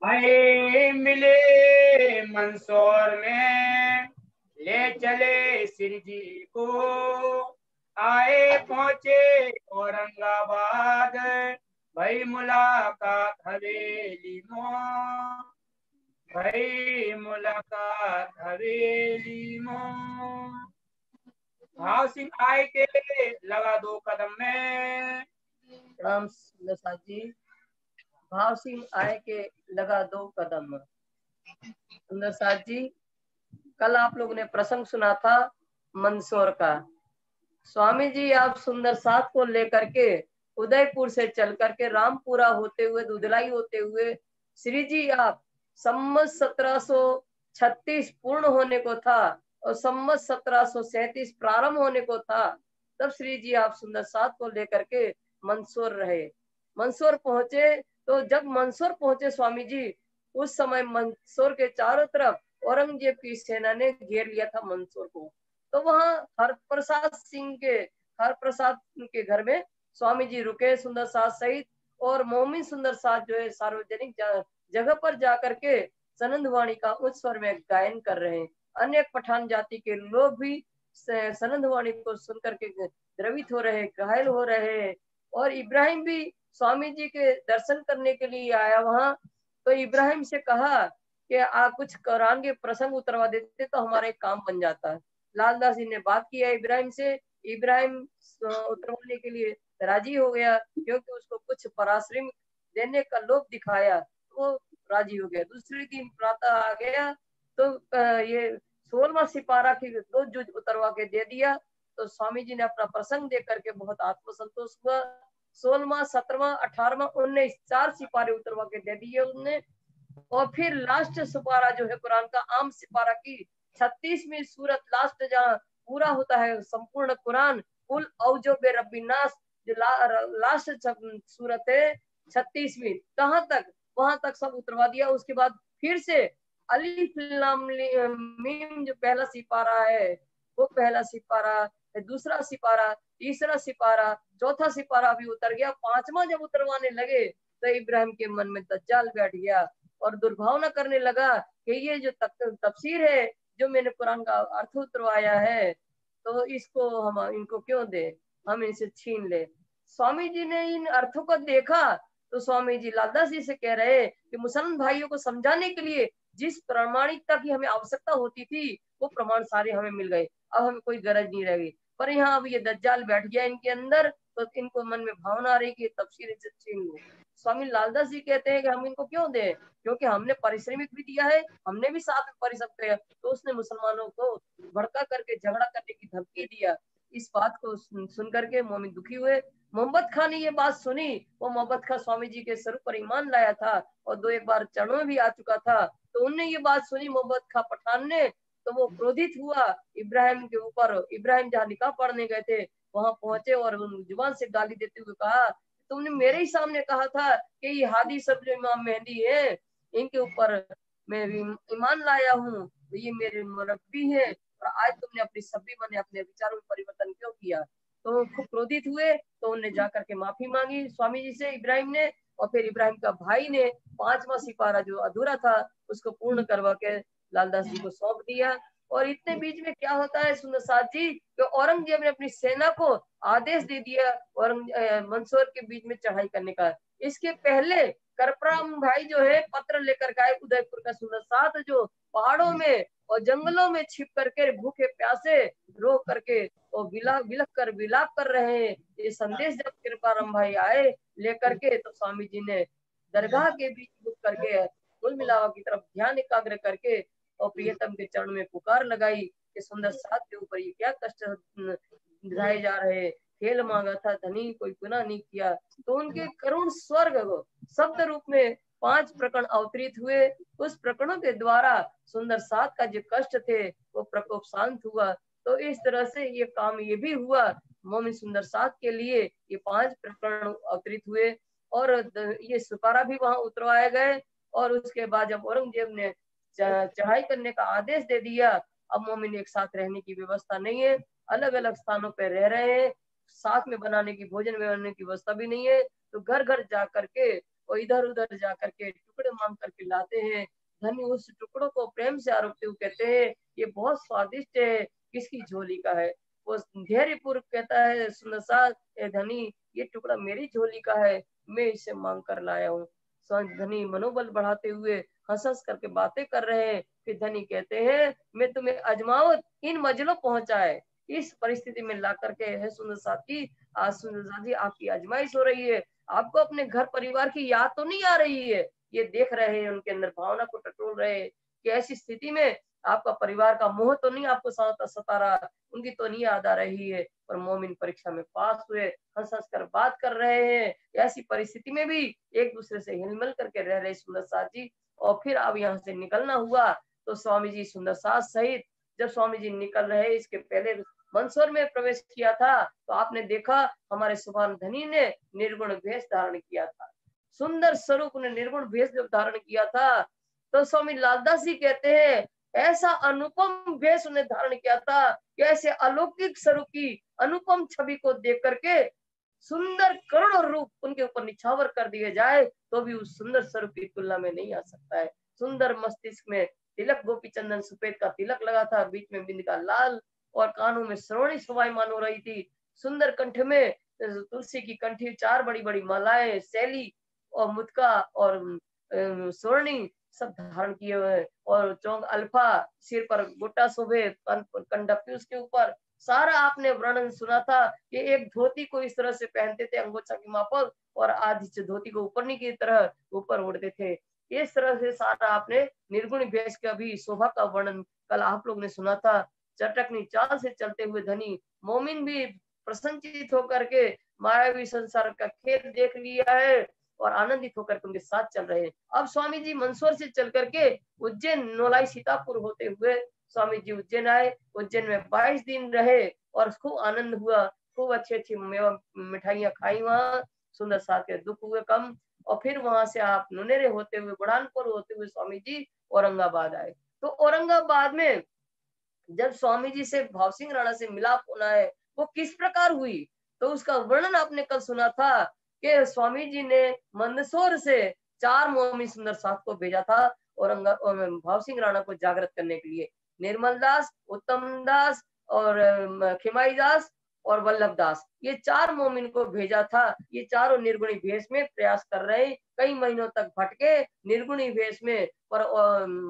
आए मिले मंदसौर में, ले चले श्री जी को। आए पहुंचे औरंगाबाद, भई मुलाकात हवेली में। भई मुलाकात हवेली में। भाव सिंह आए के लगा दो कदम में। राम प्रसाद जी। भाव सिंह आए के लगा दो कदम में। सुंदर साथ जी, कल आप लोगों ने प्रसंग सुना था मंदसौर का। स्वामी जी आप सुंदर साथ को लेकर के उदयपुर से चल करके रामपुरा होते हुए, दुधलाई होते हुए, श्री जी आप सम्मत 1736 पूर्ण होने को था और सम्मत 1737 प्रारंभ होने को था। तब श्री जी आप सुंदर साथ को लेकर के मंदसौर रहे। मंदसौर पहुंचे तो जब मंदसौर पहुंचे स्वामी जी, उस समय मंदसौर के चारों तरफ औरंगजेब की सेना ने घेर लिया था मंदसौर को। तो वहां हरप्रसाद के घर में स्वामी जी रुके सुंदर साथ सहित, और मोमिन सुंदर साथ जो है सार्वजनिक जगह पर जाकर के सनंदवाणी का उच्च स्वर में गायन कर रहे हैं। अन्य पठान जाति के लोग भी सनंदवाणी को सुनकर के द्रवित हो रहे, घायल हो रहे। और इब्राहिम भी स्वामी जी के दर्शन करने के लिए आया वहां। तो इब्राहिम से कहा कि कुछ करांगे, प्रसंग उतरवा देते तो हमारा एक काम बन जाता। लालदास जी ने बात किया इब्राहिम से। इब्राहिम उतरवाने के लिए राजी हो गया, क्योंकि उसको कुछ पराश्रम देने का लोभ दिखाया, वो राजी हो गया। दूसरे दिन प्रातः आ गया तो ये 16वां सिपारा की 2 जुज उतरवा के दे दिया। तो स्वामी जी ने अपना प्रसंग देख करके बहुत आत्मसंतोष हुआ। 16वां, 17वां, 18वां, 19 4 सिपारे उतरवा के दे दिए उनने। और फिर लास्ट सिपारा जो है कुरान का, आम सिपारा की 36वीं सूरत, लास्ट जहाँ पूरा होता है संपूर्ण कुरान, कुल औजो बे रब्बी नास, जो लास्ट सूरत है 36वीं, कहाँ तक, वहां तक सब उतरवा दिया। उसके बाद फिर से अलिफ लाम मीम जो पहला सिपारा है, वो पहला सिपारा, दूसरा सिपारा, तीसरा सिपारा, चौथा सिपारा भी उतर गया। 5वां जब उतरवाने लगे तो इब्राहिम के मन में दज्जाल बैठ गया और दुर्भावना करने लगा कि ये जो तफसीर है, जो मैंने कुरान का अर्थ उतरवाया है, तो इसको हम इनको क्यों दे, हम इनसे छीन ले। स्वामी जी ने इन अर्थों को देखा तो स्वामी जी लालदास जी से कह रहे कि मुसलमान भाइयों को समझाने के लिए जिस प्रामाणिकता की हमें आवश्यकता होती थी, वो प्रमाण सारे हमें मिल गए, अब हमें कोई गरज नहीं रह गई। पर यहाँ अब ये दज्जाल बैठ गया इनके अंदर, तो इनको मन में भावना आ रही कि तफसीर इनसे छीन लो। स्वामी लालदास जी कहते हैं कि हम इनको क्यों दें, क्योंकि हमने पारिश्रमिक भी दिया है, हमने भी साथ में परिश्रम किया। तो उसने मुसलमानों को भड़का करके झगड़ा करने की धमकी दिया। इस बात को सुन करके मोमिन दुखी हुए। मोहम्मद खान ने ये बात सुनी। वो मोहम्मद खान स्वामी जी के सर पर ईमान लाया था और 2 एक बार चरणों में भी आ चुका था। तो उनने ये बात सुनी मोहम्मद खान पठान ने, तो वो क्रोधित हुआ इब्राहिम के ऊपर। इब्राहिम जहाँ निकाह पढ़ने गए थे वहां पहुंचे और जुबान से गाली देते हुए कहा, तुमने मेरे ही सामने कहा था कि ये हादी सब जो इमाम मेहदी है, इनके ऊपर मैं ईमान लाया हूँ, तो ये मेरे मुरब्बी है, और आज तुमने अपनी सभी मैंने अपने विचारों में परिवर्तन क्यों किया। तो खूब क्रोधित हुए। तो उन्हें जाकर के माफी मांगी स्वामी जी से इब्राहिम ने। और फिर इब्राहिम का भाई ने 5वां सिपारा जो अधूरा था उसको पूर्ण करवा के लालदास जी को सौंप दिया। और इतने बीच में क्या होता है सुंदर साथ जी, कि औरंगजेब ने अपनी सेना को आदेश दे दिया मंदसौर के बीच में चढ़ाई करने का। इसके पहले करपराम भाई जो है पत्र लेकर गए उदयपुर का सुंदर साथ, जो पहाड़ों में और जंगलों में छिप करके भूखे प्यासे रो करके और विलाप कर रहे हैं। ये संदेश जब कृपाराम भाई आए लेकर के, तो स्वामी जी ने दरगाह के बीच रुक करके कुल मिलावा की तरफ ध्यान एकाग्र करके और प्रियतम के चरण में पुकार लगाई कि सुंदर साथ के ऊपर ये क्या कष्ट ढाए जा रहे, खेल मांगा था धनी कोई गुनाह नहीं किया। तो उनके करुण स्वर्ग शब्द रूप में 5 प्रकरण अवतरित हुए। उस प्रकरणों के द्वारा सुंदर साथ का जो कष्ट थे वो प्रकोप शांत हुआ। तो इस तरह से ये काम ये भी हुआ मोमिन सुंदर साथ के लिए, ये 5 प्रकरण अवतरित हुए और ये सिपारा भी वहां उतरवाए गए। और उसके बाद जब औरंगजेब ने चढ़ाई करने का आदेश दे दिया, अब मोमिन एक साथ रहने की व्यवस्था नहीं है, अलग अलग स्थानों पर रह रहे हैं, साथ में बनाने की भोजन बनाने की व्यवस्था भी नहीं है। तो घर घर जा करके और इधर उधर जा करके टुकड़े मांग करके लाते हैं। धनी उस टुकड़ों को प्रेम से आरोपते हुए कहते हैं ये बहुत स्वादिष्ट है, किसकी झोली का है? वो धैर्य पूर्वक कहता है सुंदर सास, ए धनी ये टुकड़ा मेरी झोली का है, मैं इसे मांग कर लाया हूँ। धनी मनोबल बढ़ाते हुए हंस हंस करके बातें कर रहे हैं। फिर धनी कहते हैं मैं तुम्हें अजमावत इन मंजिलों पहुंचा है, इस परिस्थिति में ला करके है सुंदर साथ की, आज सुंदर साथ जी आपकी आजमाइश हो रही है, आपको अपने घर परिवार की याद तो नहीं आ रही है? ये देख रहे हैं, उनके अंदर भावना को टटोल रहे हैं कि ऐसी स्थिति में आपका परिवार का मोह तो नहीं आपको सता रहा, उनकी तो नहीं याद आ रही है। पर मोमिन परीक्षा में पास हुए, हंस हंस कर बात कर रहे हैं, ऐसी परिस्थिति में भी एक दूसरे से हिलमिल करके रह रहे सुंदर साथ जी। और फिर अब यहाँ से निकलना हुआ तो स्वामी जी सुंदर साथ सहित जब स्वामी जी निकल रहे, इसके पहले मंदसौर में प्रवेश किया था तो आपने देखा हमारे सुभान धनी ने निर्गुण भेष धारण किया था, सुंदर स्वरूप ने निर्गुण भेष जब धारण किया था तो स्वामी लालदास जी कहते हैं ऐसा अनुपम भेष उन्हें धारण किया था कि ऐसे अलौकिक स्वरूप की अनुपम छवि को देख करके सुंदर करोड़ों रूप उनके ऊपर निछावर कर दिए जाए तो भी उस सुंदर स्वरूप की तुलना में नहीं आ सकता है। सुंदर मस्तिष्क में तिलक गोपी चंदन सफेद का तिलक लगा था, बीच में बिंद का लाल, और कानों में श्रवणी शोभायमान हो रही थी। सुंदर कंठ में तुलसी की कंठी 4 बड़ी बड़ी मालाएं, शैली और मुदका और स्वर्णी सब धारण किए हुए, और चौंग अल्फा, सिर पर गोटा शोभे, कंडप्यू उसके ऊपर। सारा आपने वर्णन सुना था कि एक धोती को इस तरह से पहनते थे अंगोछा की मापक, और आधी से धोती को ऊपर की तरह ऊपर उड़ते थे। इस तरह से सारा आपने निर्गुण भेष का भी शोभा का वर्णन कल आप लोग ने सुना था। चटकनी चाल से चलते हुए धनी मोमिन भी प्रसन्नचित होकर के मायावी संसार का खेल देख लिया है और आनंदित होकर के उनके साथ चल रहे हैं। अब स्वामी जी मंदसौर से चल करके उज्जैन, नोलाई, सीतापुर होते हुए स्वामी जी उज्जैन आए। उज्जैन में 22 दिन रहे और खूब आनंद हुआ, खूब अच्छी अच्छी मिठाइयां खाई वहां, सुंदर साथ के दुख हुए कम। और फिर वहां से आप नुनेरे होते हुए, बुढ़ानपुर होते हुए स्वामी जी औरंगाबाद आए। तो औरंगाबाद में जब स्वामी जी से भाव सिंह राणा से मिलाप होना है वो किस प्रकार हुई, तो उसका वर्णन आपने कल सुना था कि स्वामी जी ने मंदसौर से 4 मोमिन सुंदर साथ को भेजा था भाव सिंह राणा को जागृत करने के लिए। निर्मल दास, उत्तम दास और खिमाई दास और वल्लभ दास, ये 4 मोमिन को भेजा था। ये चारों निर्गुणी भेष में प्रयास कर रहे, कई महीनों तक भटके निर्गुणी भेष में, पर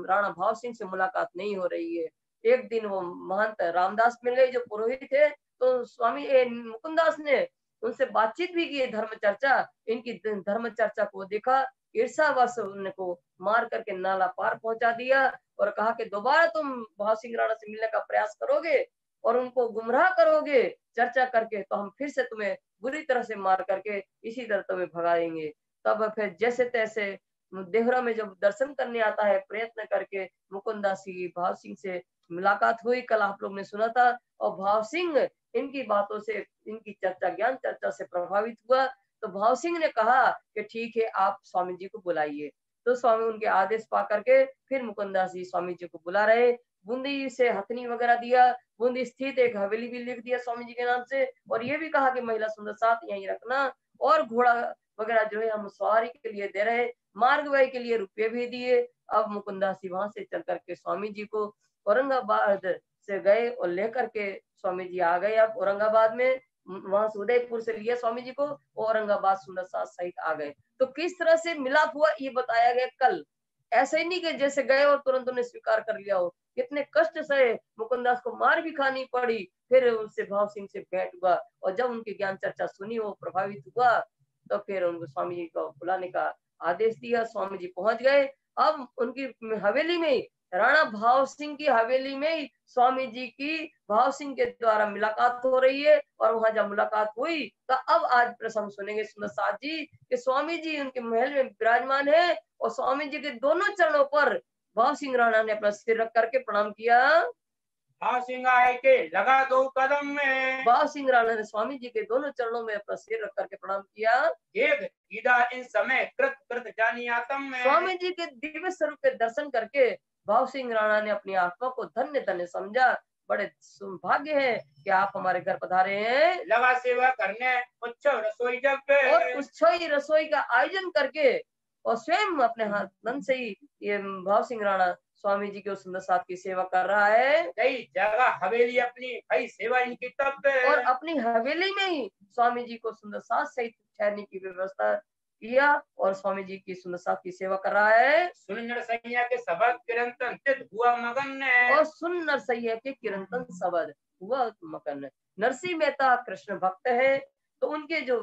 राणा भाव सिंह से मुलाकात नहीं हो रही है। एक दिन वो महंत रामदास मिले जो पुरोहित थे, तो स्वामी मुकुंदास ने उनसे बातचीत भी की, धर्म चर्चा। इनकी धर्म चर्चा को देखा, ईर्षावश उनको मार करके नाला पार पहुंचा दिया और कहा कि दोबारा तुम भाव सिंह राणा से मिलने का प्रयास करोगे और उनको गुमराह करोगे चर्चा करके, तो हम फिर से तुम्हें बुरी तरह से मार करके इसी तरह तुम्हें भगाएंगे। तब फिर जैसे तैसे देहरा में जब दर्शन करने आता है प्रयत्न करके, मुकुंदास की भाव सिंह से मुलाकात हुई, कल आप लोग ने सुना था। और भाव सिंह इनकी बातों से, इनकी चर्चा, ज्ञान चर्चा से प्रभावित हुआ। तो भाव सिंह ने कहा कि ठीक है आप स्वामी जी को बुलाइए। तो स्वामी उनके आदेश पा करके फिर मुकुंदास जी स्वामी जी को बुला रहे। बूंदी से हथनी वगैरह दिया, बूंदी स्थित एक हवेली भी लिख दिया स्वामी जी के नाम से, और ये भी कहा कि महिला सुंदर साथ यहीं रखना, और घोड़ा वगैरह जो है हम सवारी के लिए दे रहे, मार्ग व्यय के लिए रुपये भी दिए। अब मुकुंदास जी वहां से चल करके स्वामी जी को औरंगाबाद से गए और लेकर के स्वामी जी आ गए। अब औरंगाबाद में वहां से उदयपुर से लिया स्वामी जी को, औरंगाबाद सुंदर साथ सहित आ गए। तो किस तरह से मिलाप हुआ ये बताया गया कल। ऐसे ही नहीं कि जैसे गए और तुरंत उन्हें स्वीकार कर लिया हो, कितने कष्ट से मुकुंदास को मार भी खानी पड़ी, फिर उनसे भाव सिंह से भेंट हुआ, और जब उनकी ज्ञान चर्चा सुनी, वो प्रभावित हुआ, तो फिर उनको स्वामी जी को बुलाने का आदेश दिया। स्वामी जी पहुंच गए। अब उनकी हवेली में, राणा भाव सिंह की हवेली में स्वामी जी की भाव सिंह के द्वारा मुलाकात हो रही है। और वहां जब मुलाकात हुई तो अब आज प्रसंग सुनेंगे सुंदर साथ जी कि स्वामी जी उनके महल में विराजमान है, और स्वामी जी के दोनों चरणों पर भाव सिंह राणा ने अपना सिर रख करके प्रणाम किया। भाव सिंह आए के लगा 2 कदम में, भाव सिंह राणा ने स्वामी जी के दोनों चरणों में अपना सिर रख करके प्रणाम किया। एक ईदा इन समय कृत कृत जानी आत्म में। स्वामी जी के दिव्य स्वरूप के दर्शन करके भाव सिंह राणा ने अपनी आत्मा को धन्य धन्य समझा। बड़े सौभाग्य है कि आप हमारे घर पधारे हैं लगा सेवा करने, उत्सव रसोई जब और उत्सवी रसोई का आयोजन करके और स्वयं अपने हाथ धन से ही ये भाव सिंह राणा स्वामी जी के उस सुंदर साथ की सेवा कर रहा है कई जगह हवेली अपनी भाई सेवा इनकी तब और अपनी हवेली में ही स्वामी जी को सुंदर साथ सहित ठहरने की व्यवस्था किया और स्वामी जी की सुंदर साथ की सेवा कर रहा है। सुन नरसैया के सबक किरंतन चित हुआ मगन और सुन नरसैया के किरंतन शब्द हुआ मगन। नरसिंह मेहता कृष्ण भक्त है तो उनके जो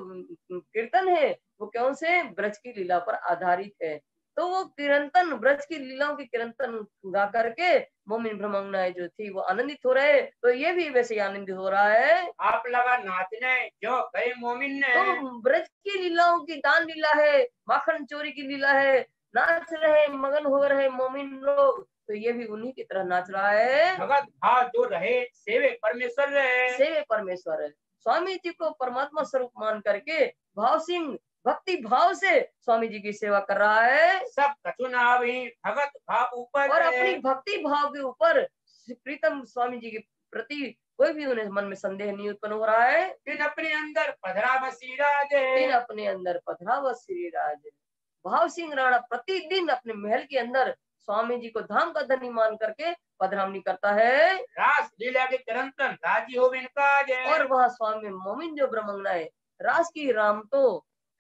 कीर्तन है वो कौन से ब्रज की लीला पर आधारित है तो वो किरंतन ब्रज की लीलाओं के किरंतन गा करके मोमिन ब्रह्मंगनाएं जो थी वो आनंदित हो रहे तो ये भी वैसे आनंदित हो रहा है। आप लगा नाचने जो गए मोमिन ने तो ब्रज की लीलाओं की दान लीला है माखन चोरी की लीला है नाच रहे मगन हो रहे मोमिन लोग तो ये भी उन्हीं की तरह नाच रहा है। भगत भाव जो रहे सेवे परमेश्वर रहे सेवे परमेश्वर है स्वामी जी को परमात्मा स्वरूप मान करके भाव सिंह भक्ति भाव से स्वामी जी की सेवा कर रहा है। सब कचुनाव ही भगत भाव ऊपर और अपनी भक्ति भाव के ऊपर प्रीतम स्वामी जी के प्रति कोई भी उन्हें मन में संदेह नहीं उत्पन्न हो रहा है। तीन अपने अंदर पधराव श्री राज तीन अपने अंदर पधराव श्री राज भाव सिंह राणा प्रतिदिन अपने महल के अंदर स्वामी जी को धाम का धनी मान करके पधरावनी करता है। रास लीला के चिरंतन राजी हो काज और वह स्वामी मोमिन जो ब्रह्मंगनाएं रास की राम तो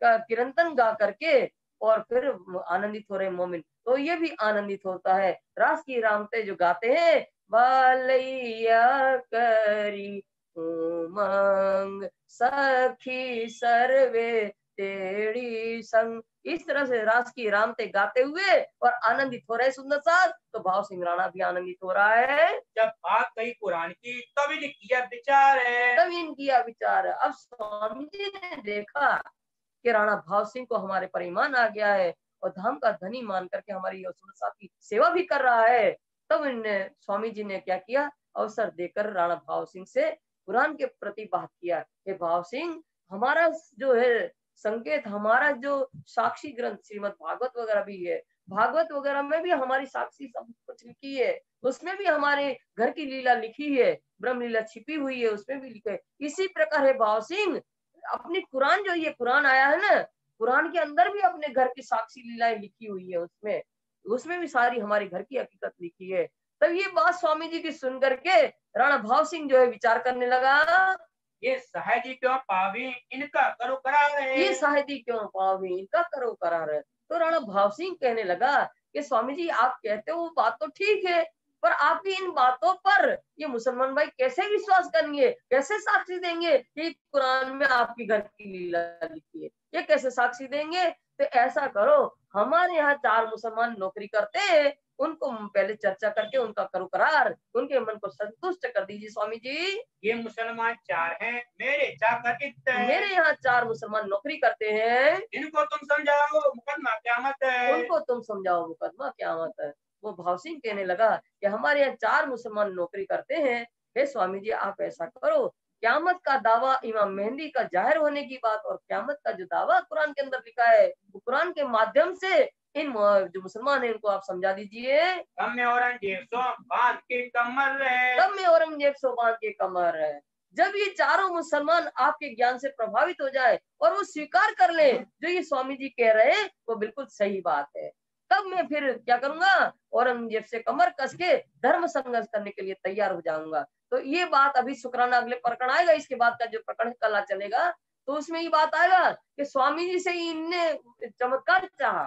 का किरंतन गा करके और फिर आनंदित हो रहे मोमिन तो ये भी आनंदित होता है। रास की रामते जो गाते हैं बालैया करी उमंग सखी सर्वे तेरी संग इस तरह से रास की रामते गाते हुए और आनंदित हो रहे सुंदर साथ तो भाव सिंह राणा भी आनंदित हो रहा है। जब बात कही पुराण की तब इन किया विचार है तब इन किया विचार। अब स्वामी जी ने देखा कि राणा भाव सिंह को हमारे पर ईमान आ गया है और धाम का धनी मान करके हमारी साथ की सेवा भी कर रहा है तब इनने स्वामी जी ने क्या किया अवसर देकर राणा भाव सिंह से पुराण के प्रति बात किया कि भाव सिंह हमारा जो है संकेत हमारा जो साक्षी ग्रंथ श्रीमद् भागवत वगैरह भी है भागवत वगैरह में भी हमारी साक्षी सब कुछ लिखी है उसमें भी हमारे घर की लीला लिखी है ब्रह्म लीला छिपी हुई है उसमें भी लिखा है। इसी प्रकार है भाव सिंह अपनी कुरान जो ये कुरान आया है ना कुरान के अंदर भी अपने घर की साक्षी लीलाएं लिखी हुई है उसमें भी सारी हमारी घर की हकीकत लिखी है। तब ये बात स्वामी जी की सुन करके राणा भाव सिंह जो है विचार करने लगा ये सहायजी क्यों पावी इनका करो करार है ये सहायजी क्यों पावी इनका करो करार है। तो राणा भाव सिंह कहने लगा कि स्वामी जी आप कहते हो वो बात तो ठीक है पर आपकी इन बातों पर ये मुसलमान भाई कैसे विश्वास करेंगे कैसे साक्षी देंगे कि कुरान में आपकी घर की लीला लिखी है ये कैसे साक्षी देंगे। तो ऐसा करो हमारे यहाँ 4 मुसलमान नौकरी करते हैं उनको पहले चर्चा करके उनका करो करार उनके मन को संतुष्ट कर दीजिए स्वामी जी। ये मुसलमान 4 हैं मेरे चाकर मेरे यहाँ 4 मुसलमान नौकरी करते हैं इनको तुम समझाओ मुकदमा क्यामत है उनको तुम समझाओ मुकदमा क्यामत है। वो भाव सिंह कहने लगा कि हमारे यहाँ 4 मुसलमान नौकरी करते हैं हे स्वामी जी आप ऐसा करो क्यामत का दावा इमाम मेहंदी का जाहिर होने की बात और क्यामत का जो दावा कुरान के अंदर लिखा है वो कुरान के माध्यम से इन जो मुसलमान है इनको आप समझा दीजिए। तब में औरंगजेब सो बांध के कमर है तब में औरंगजेब सो बांध के कमर है। जब ये 4 मुसलमान आपके ज्ञान से प्रभावित हो जाए और वो स्वीकार कर ले जो ये स्वामी जी कह रहे हैं वो बिल्कुल सही बात है तब मैं फिर क्या करूंगा औरंगजेब से कमर कस के धर्म संघर्ष करने के लिए तैयार हो जाऊंगा। तो ये बात अभी शुक्राना अगले प्रकरण आएगा इसके बाद का जो प्रकरण कला चलेगा तो उसमें ये बात आएगा कि स्वामी जी से इनने चमत्कार चाहा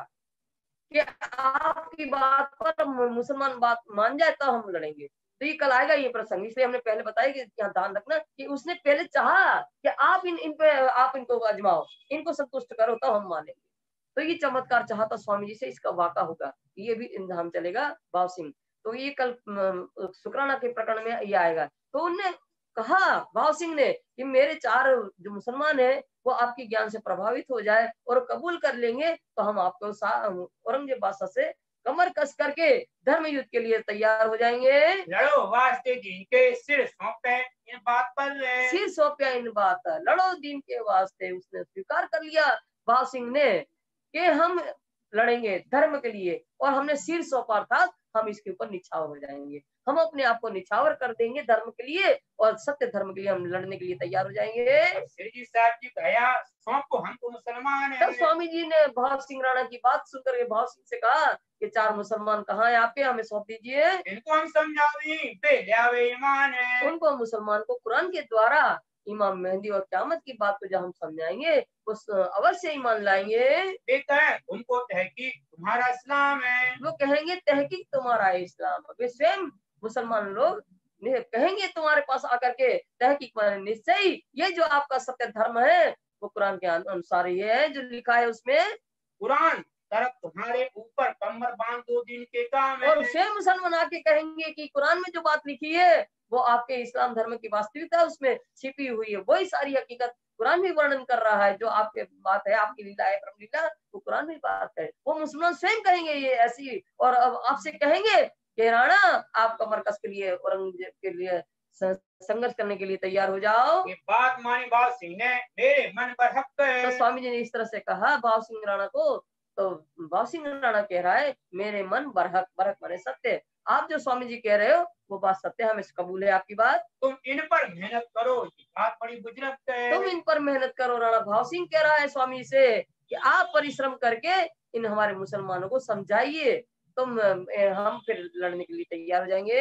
कि आपकी बात पर मुसलमान बात मान जाए तो हम लड़ेंगे। तो ये कल आएगा ये प्रसंग इसलिए हमने पहले बताया कि यहाँ ध्यान रखना कि उसने पहले चाहा कि आप इन पे आप इनको आजमाओ इनको संतुष्ट करो तो हम मानेंगे। तो ये चमत्कार चाहता स्वामी जी से इसका वाका होगा ये भी इंतजाम चलेगा भाव सिंह। तो ये कल शुक्राना के प्रकरण में ये आएगा। तो उनने कहा भाव सिंह ने कि मेरे 4 जो मुसलमान है वो आपके ज्ञान से प्रभावित हो जाए और कबूल कर लेंगे तो हम आपको औरंगजेब बादशाह से कमर कस करके धर्म युद्ध के लिए तैयार हो जाएंगे। लड़ो वास्ते दीन के सिर सौंपे इन बात पर सिर सौंपया इन बात लड़ो दीन के वास्ते उसने स्वीकार कर लिया भाव सिंह ने कि हम लड़ेंगे धर्म के लिए और हमने सिर सौंपा अर्थात हम इसके ऊपर निछावर हो जाएंगे। हम अपने आप को निछावर कर देंगे धर्म के लिए और सत्य धर्म के लिए हम लड़ने के लिए तैयार हो जाएंगे। श्री जी साहब जी कहा सौंपो हम तो मुसलमान तब है। स्वामी जी ने भाव सिंह राणा की बात सुनकर के भाव सिंह से कहा कि 4 मुसलमान कहाँ है आपके, हमें सौंप दीजिए। इनको हम समझावी पे लियावे ईमान है। उनको मुसलमान को कुरान के द्वारा इमाम मेहंदी और क़यामत की बात को जब हम समझाएंगे उस अवश्य ईमान लाएंगे। उनको तहकीक तुम्हारा इस्लाम है। वो कहेंगे तहकीक तुम्हारा इस्लाम। वे स्वयं मुसलमान लोग कहेंगे तुम्हारे पास आकर के तहकीक माने निश्चय ये जो आपका सत्य धर्म है वो कुरान के अनुसार ये है जो लिखा है उसमें। कुरान तरफ तुम्हारे ऊपर कमर बांध 2 दिन के काम है। और स्वयं मुसलमान आके कहेंगे कि कुरान में जो बात लिखी है वो आपके इस्लाम धर्म की वास्तविकता उसमें छिपी हुई है, वही सारी हकीकत कुरान भी वर्णन कर रहा है। जो आपके बात है आपकी लीला है ब्रह्म लीला वो कुरान में बात है। वो मुसलमान स्वयं कहेंगे ये ऐसी और अब आपसे कहेंगे कि राणा आप कमर कस के लिए औरंगजेब के लिए संघर्ष करने के लिए तैयार हो जाओ। ये बात मानी भाव सिंह ने मेरे मन पर हक है। तो स्वामी जी ने इस तरह से कहा भाव सिंह राणा को। तो भाव सिंह राणा कह रहा है मेरे मन बरहक, बरहक माने सत्य। आप जो स्वामी जी कह रहे हो वो बात सत्य, हमें कबूल है आपकी बात। तुम इन पर मेहनत करो, बात बड़ी बुजुर्ग है। तुम इन पर मेहनत करो। राणा भाव सिंह कह रहा है स्वामी से कि आप परिश्रम करके इन हमारे मुसलमानों को समझाइए, तुम हम फिर लड़ने के लिए तैयार हो जाएंगे।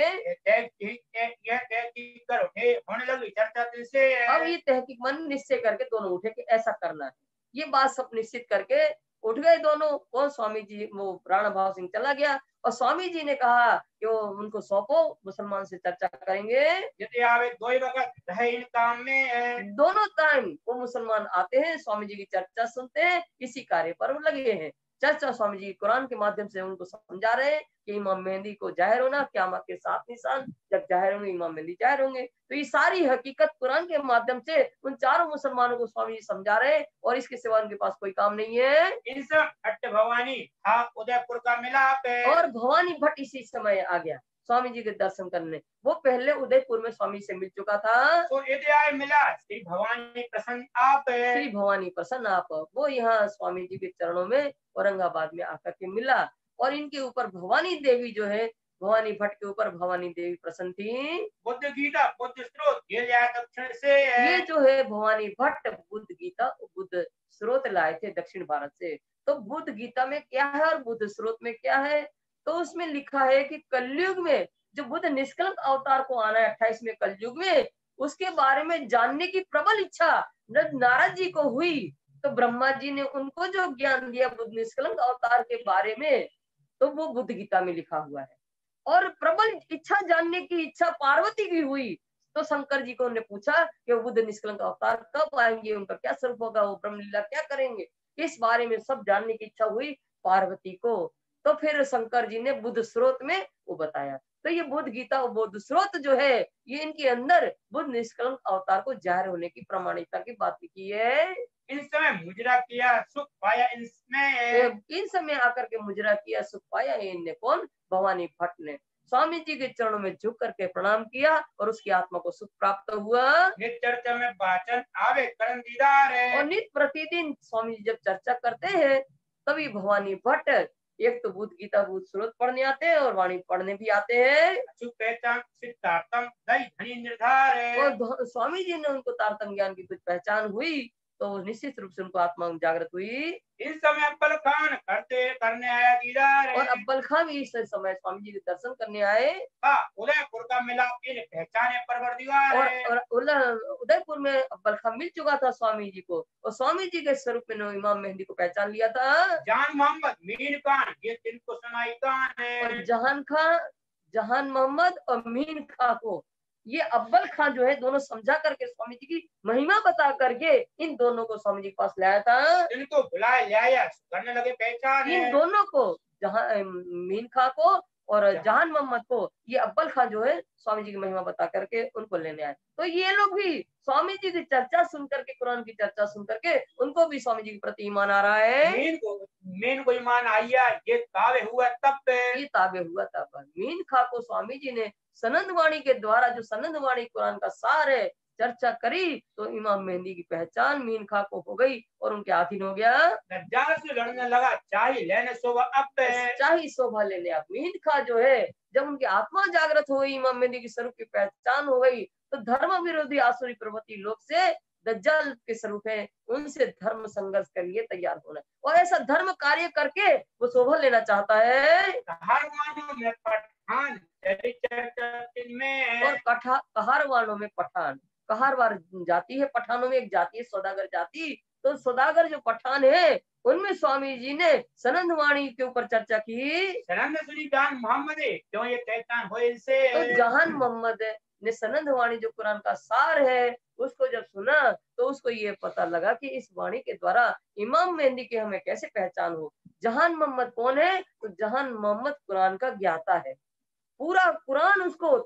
होने लगी चर्चा तुझसे। अब ये तहकीक मन निश्चय करके दोनों उठे कि ऐसा करना है। ये बात सब निश्चित करके उठ गए दोनों। और स्वामी जी वो राणा भाव सिंह चला गया और स्वामी जी ने कहा कि वो उनको सौंपो, मुसलमान से चर्चा करेंगे। यदि आवे दो ही वक्त रहे इन काम में है। दोनों टाइम वो मुसलमान आते हैं, स्वामी जी की चर्चा सुनते हैं, इसी कार्य पर वो लगे हैं। चर्चा स्वामी जी कुरान के माध्यम से उनको समझा रहे हैं कि इमाम मेहंदी को जाहिर होना क़यामत के 7 निशान, जब जाहिर होंगे इमाम मेहंदी जाहिर होंगे। तो ये सारी हकीकत कुरान के माध्यम से उन चारों मुसलमानों को स्वामी जी समझा रहे हैं और इसके सिवा उनके पास कोई काम नहीं है। इन सब भट्ट भवानी था उदयपुर का मिलाप है। और भवानी भट्ट इसी समय आ गया स्वामी जी के दर्शन करने। वो पहले उदयपुर में स्वामी से मिल चुका था। तो मिला श्री भवानी प्रसन्न आप है। श्री भवानी प्रसन्न आप वो यहाँ स्वामी जी के चरणों में औरंगाबाद में आकर के मिला और इनके ऊपर भवानी देवी जो है, भवानी भट्ट के ऊपर भवानी देवी प्रसन्न थी। बुद्ध गीता बुद्ध स्रोत ये लाया दक्षिण से है। ये जो है भवानी भट्ट बुद्ध गीता बुद्ध स्रोत लाए थे दक्षिण भारत से। तो बुद्ध गीता में क्या है और बुद्ध स्रोत में क्या है? तो उसमें लिखा है कि कलयुग में जो बुद्ध निष्कलंक अवतार को आना है 28वें कलयुग में, उसके बारे में जानने की प्रबल इच्छा जब नारद जी को हुई तो ब्रह्मा जी ने उनको जो ज्ञान दिया बुद्ध निष्कलंक अवतार के बारे में, तो वो बुद्ध गीता में लिखा हुआ है। और प्रबल इच्छा जानने की इच्छा पार्वती की हुई तो शंकर जी को उन्होंने पूछा कि वो बुद्ध निष्कलंक अवतार कब आएंगे, उनका क्या स्वरूप होगा, वो ब्रह्म लीला क्या करेंगे, इस बारे में सब जानने की इच्छा हुई पार्वती को। तो फिर शंकर जी ने बुद्ध स्रोत में वो बताया। तो ये बुद्ध गीता और बुद्ध स्रोत जो है ये इनके अंदर बुद्ध निष्कलंक अवतार को जाहिर होने की प्रमाणिकता की बात लिखी है। इन समय मुजरा किया सुख पाया इसमें। इन समय आकर के मुजरा किया सुख पाया इनने कौन? भवानी भट्ट ने। स्वामी जी के चरणों में झुक करके प्रणाम किया और उसकी आत्मा को सुख प्राप्त हुआ। नित्य चर्चा में वाचन आवे करम दीदार है। और नित्य प्रतिदिन स्वामी जी जब चर्चा करते हैं तभी भवानी भट्ट एक तो बुद्ध गीता बुद्ध स्रोत पढ़ने आते हैं और वाणी पढ़ने भी आते हैं। पहचान सिद्धार्थम दई धनी निर्धार है। और स्वामी जी ने उनको तारतम ज्ञान की कुछ पहचान हुई तो निश्चित रूप से उनको आत्मा जागृत हुई। इस समय अब्बल खान करने आया दीदार है। और अब्बल खान भी इस समय स्वामी जी के दर्शन करने आए। उदयपुर का मिलाप पहचाने परवरदिगार है। और उदयपुर में अब्बल खान मिल चुका था स्वामी जी को और स्वामी जी के स्वरूप में इमाम मेहंदी को पहचान लिया था। जान मोहम्मद मीन खान ये तिनको सुनाई खान है। और जहान मोहम्मद और मीन खां को ये अब्बल खान जो है दोनों समझा करके स्वामी जी की महिमा बता करके इन दोनों को स्वामी जी के पास लाया था। इनको बुलाए लाया करने लगे पहचान। इन दोनों को जहां मीन खां को और जहान मोहम्मद को ये अब्बल खान जो है स्वामी जी की महिमा बता करके उनको लेने आए। तो ये लोग भी स्वामी जी की चर्चा सुन करके कुरान की चर्चा सुन करके उनको भी स्वामी जी के प्रति ईमान आ रहा है। मीन को ईमान आया ये ताबे हुआ तब। ये ताबे हुआ तब मीन खां को स्वामी जी ने सनंद वाणी के द्वारा जो सनंद वाणी कुरान का सार है चर्चा करी तो इमाम मेहंदी की पहचान मीन खां को हो गई और उनके अधीन हो गया। दज्जाल से लड़ने लगा, चाहे लेने सोवा अब चाहे शोभा ले ले। आप मीन खां जो है, जब उनकी आत्मा जागृत हो गई, इमाम मेहंदी की स्वरूप की पहचान हो गई, तो धर्म विरोधी आसुरी प्रवृत्ति लोग से दज्जाल के स्वरूप है, उनसे धर्म संघर्ष के लिए तैयार होना और ऐसा धर्म कार्य करके वो शोभा लेना चाहता है। हर मानो में पठान में और कहारवानों में पठान, कहारवार जाति है, पठानों में एक जाति है सौदागर जाति। तो सौदागर जो पठान है उनमें स्वामी जी ने सनंद वाणी के ऊपर चर्चा की। सनंद सुनी जान मोहम्मद क्यों ये कहतान हो इनसे। तो जहान मोहम्मद ने सनंद वाणी जो कुरान का सार है उसको जब सुना तो उसको ये पता लगा कि इस वाणी के द्वारा इमाम मेहंदी की हमें कैसे पहचान हो। जहान मोहम्मद कौन है? तो जहान मोहम्मद कुरान का ज्ञाता है, पूरा कुरान उसको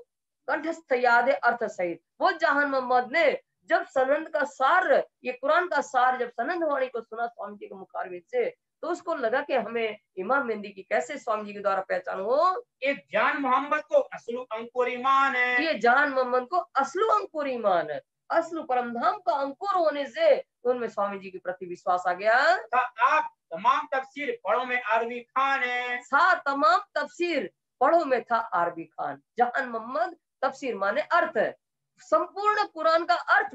कंठस्थ याद है अर्थ सहित। वो जहान मोहम्मद ने जब सनंद का सार, ये कुरान का सार जब सनंद वाणी को सुना स्वामी जी के मुखारविंद से, तो उसको लगा कि हमें इमाम मेहंदी की कैसे स्वामी जी के द्वारा पहचान हो। एक जान मोहम्मद को असलू अंकुर ईमान है। ये जान मोहम्मद को असलू अंकुर ईमान है, असलू परमधाम का अंकुर होने से उनमें स्वामी जी के प्रति विश्वास आ गया। आप तमाम तफसीर पढ़ो में आरबी खान है। तमाम तफसीर पढ़ो में था आरबी खान। जहान मोहम्मद तफसीर माने अर्थ, संपूर्ण कुरान का अर्थ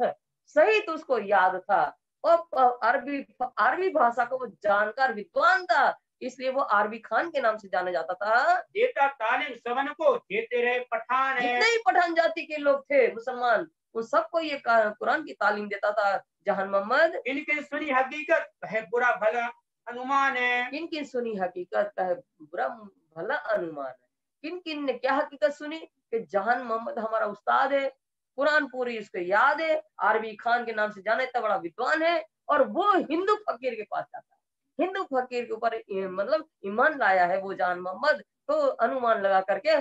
सही तो उसको याद था और अरबी भाषा को वो जानकार विद्वान था, इसलिए वो आरबी खान के नाम से जाना जाता था। देता तालीम सबन को देते रहे पठान है। जितने ही पठान जाति के लोग थे मुसलमान, उन सबको ये कुरान की तालीम देता था जहान मोहम्मद। इनके सुनी हकीकत है बुरा भला अनुमान है। किन किन सुनी हकीकत का है बुरा भला अनुमान है। किन किन ने क्या हकीकत सुनी कि जहान मोहम्मद हमारा उस्ताद है, कुरान पूरी उसको याद है, आरबी खान के नाम से जाना इतना बड़ा विद्वान है और वो हिंदू फकीर के पास जाता है, हिंदू फकीर के ऊपर मतलब ईमान लाया है वो जहान मोहम्मद। तो अनुमान लगा करके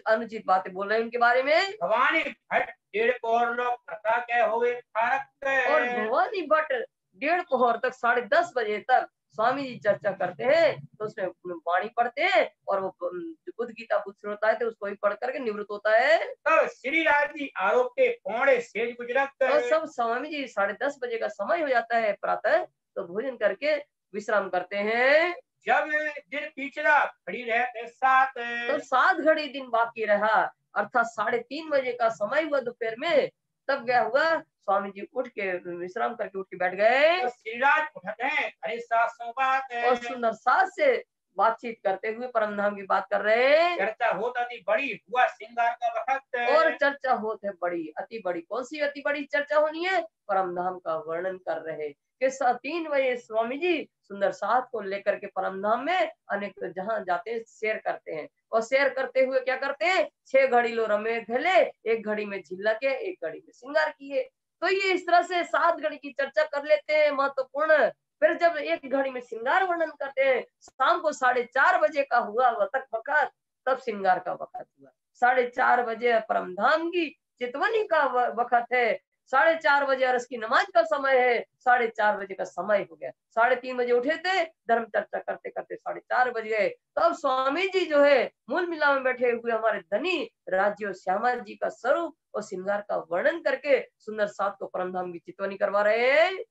अनुचित बातें बोल रहे हैं उनके बारे में। भवानी भट्ट डेढ़ पहर लोग कथा के हुए और भवानी भट्ट 1:30 पहर तक 10:30 बजे तक स्वामी जी चर्चा करते हैं, तो उसमें वाणी पढ़ते हैं और वो बुद्ध गीता बुद्ध श्रोता है तो उसको ही पढ़ करके निवृत्त होता है। तब श्री राजी आरोप के पौड़े सेज गुजरत और सब स्वामी जी 10:30 बजे का समय हो जाता है प्रातः, तो भोजन करके विश्राम करते हैं। जब दिन पिछड़ा खड़ी रहते साथ, तो 7 घड़ी दिन बाकी रहा, अर्थात 3:30 बजे का समय हुआ दोपहर में, तब क्या हुआ स्वामी जी उठ के विश्राम करके उठ के बैठ गए। तो श्रीराज उठते हैं अरे सासों बात और सुंदर सास से बातचीत करते हुए परमधाम की बात कर रहे हैं। चर्चा होता थी बड़ी हुआ श्रृंगार का वक्त, और चर्चा होते बड़ी अति बड़ी। कौन सी अति बड़ी चर्चा होनी है? परमधाम का वर्णन कर रहे कि 3 बजे स्वामी जी सुंदर साथ को लेकर के परमधाम में अनेक जहां जाते हैं शेयर करते हैं और शेयर करते हुए क्या करते हैं 6 घड़ी लो रमे घले, 1 घड़ी में झिल्ला के 1 घड़ी में श्रृंगार किए। तो ये इस तरह से 7 घड़ी की चर्चा कर लेते हैं महत्वपूर्ण। फिर जब 1 घड़ी में श्रृंगार वर्णन करते हैं, शाम को 4:30 बजे का हुआ वतक वक्त, तब श्रृंगार का वक्त हुआ। 4:30 बजे परमधाम की चितवनी का वक्त है, 4:30 बजे अरस की नमाज का समय है, 4:30 बजे का समय हो गया। 3:30 बजे उठे थे, धर्म चर्चा करते करते 4:30 बज गए। तब स्वामी जी जो है मूल मिला में बैठे हुए हमारे धनी राज्य श्यामा जी का स्वरूप और श्रृंगार का वर्णन करके सुंदर साथ को परमधाम की चितवनी करवा रहे हैं।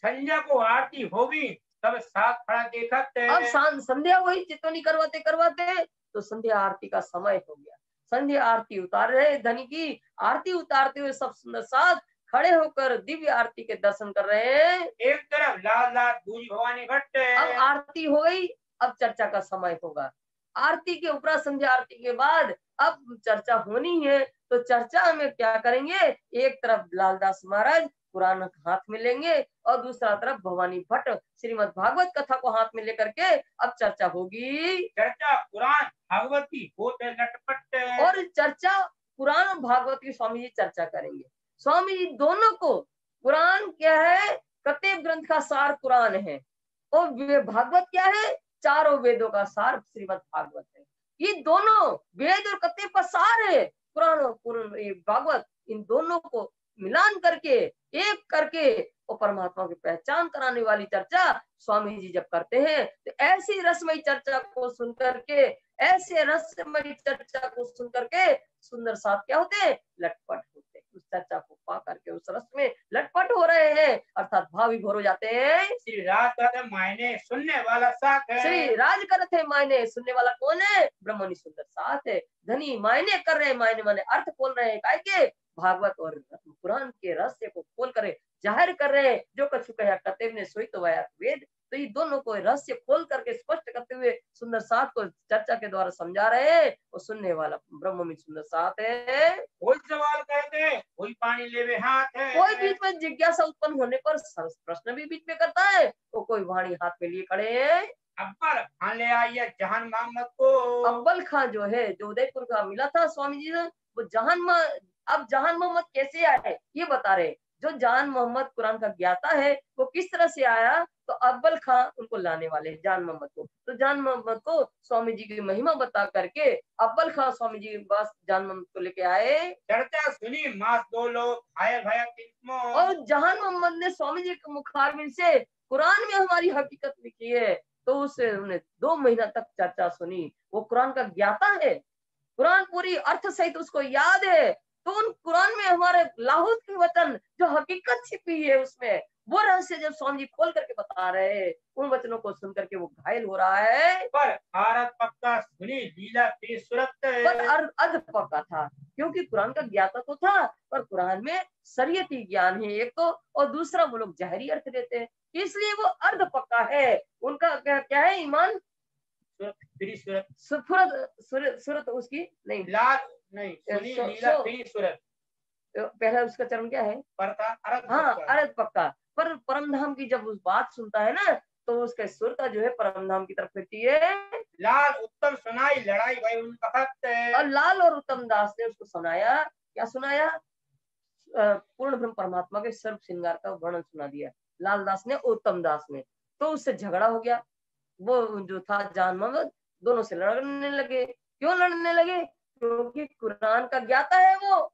संध्या को आरती होगी तब साथ खड़ा देखत, अब संध्या वही चितवनी करवाते करवाते तो संध्या आरती का समय हो गया। संध्या आरती उतार रहे, धनी की आरती उतारते हुए सब सुंदर साथ खड़े होकर दिव्य आरती के दर्शन कर रहे हैं। एक तरफ लाल लाल दूजी भवानी भट्ट। अब आरती हो गई, अब चर्चा का समय होगा। आरती के उपरांत संध्या आरती के बाद अब चर्चा होनी है, तो चर्चा में क्या करेंगे, एक तरफ लालदास महाराज कुरान हाथ में लेंगे और दूसरा तरफ भवानी भट्ट श्रीमद् भागवत कथा को हाथ में लेकर के अब चर्चा होगी। चर्चा कुरान भागवत की होते लटपट, और चर्चा कुरान और भागवत की स्वामी जी चर्चा करेंगे। स्वामी जी दोनों को, कुरान क्या है, कतेब ग्रंथ का सार कुरान है और भागवत क्या है, चारों वेदों का सार श्रीमद् भागवत है। ये दोनों वेद और कतेब का सार है कुरान और भागवत। इन दोनों को मिलान करके एक करके और परमात्मा की पहचान कराने वाली चर्चा स्वामी जी जब करते हैं, तो ऐसी रसमयी चर्चा को सुनकर के, ऐसे रसमयी चर्चा को सुनकर के सुंदर साथ क्या होते हैं, लटपट होते हैं। उस चर्चा को पा करके उस रस में लटपट हो रहे हैं, अर्थात भाव विभोर हो जाते हैं। श्री राज का मायने सुनने वाला साथ है। श्री राज करत है मायने, सुनने वाला कौन है? ब्रह्मणि सुंदर साथ है। धनी मायने कर रहे हैं, मायने माने अर्थ खोल रहे हैं, काय के? भागवत और पुराण के रहस्य को खोल कर जाहिर कर रहे हैं। जो कछु कहा कतेव ने सोई तो वह वेद। तो ये दोनों को रहस्य खोल करके स्पष्ट करते हुए सुंदर साथ को चर्चा के द्वारा समझा रहे हैं। और सुनने वाला ब्रह्म में सुंदर साथ है। कोई सवाल कहते, कोई पानी लेवे हाथ है। कोई बीच में जिज्ञासा उत्पन्न होने पर प्रश्न भी बीच में करता है, तो कोई वाणी हाथ में लिए खड़े हैं। अब्बर खान ले आइए जहान मोहम्मद को। अव्वल खान जो है, जो उदयपुर का मिला था स्वामी जी ने, वो अब जहान मोहम्मद कैसे आए ये बता रहे। जो जहान मोहम्मद कुरान का ज्ञाता है वो किस तरह से आया, तो अव्वल खान उनको लाने वाले हैं जान मोहम्मद को। तो जान मोहम्मद को स्वामी जी की महिमा बता करके अव्वल खान स्वामी जी के पास जान मोहम्मद को लेके आए। चर्चा सुनी मास दो लोग भाई भाई। और जहान मोहम्मद ने स्वामी जी के मुखारबिन से कुरान में हमारी हकीकत लिखी है, तो उससे उन्हें 2 महीना तक चर्चा सुनी। वो कुरान का ज्ञाता है, कुरान पूरी अर्थ सहित उसको याद है। तो उन कुरान में हमारे लाहौत के वचन जो हकीकत छिपी है उसमें, वो रहस्य जब स्वामी जी खोल करके बता रहे हैं, उन वचनों को सुन करके वो घायल हो रहा है। पर भारत पक्का सुनी लीला की सूरत पर अर्ध पक्का था, क्योंकि कुरान का ज्ञाता तो था, पर कुरान में शरीयती ज्ञान है एक तो, और दूसरा वो लोग जहरी अर्थ देते हैं, इसलिए वो अर्ध पक्का है। उनका क्या है? ईमान सूरत उसकी नहीं, लाल नहीं सुनी लीला की सूरत। पहला उसका चरण क्या है? हाँ, अर्ध पक्का। पर परम धाम की जब उस बात सुनता है ना, तो उसका सुरता जो है परम धाम की तरफ फिरती है। लाल उत्तम सुनाई लड़ाई भाई उनका हक है। और लाल और उत्तम दास ने उसको सुनाया, क्या सुनाया? पूर्ण ब्रह्म परमात्मा के सर्व श्रृंगार का वर्णन सुना दिया लाल दास ने, उत्तम दास ने। तो उससे झगड़ा हो गया। वो जो था जान मोहम्मद, दोनों से लड़ने लगे। क्यों लड़ने लगे? क्योंकि कुरान का ज्ञाता है वो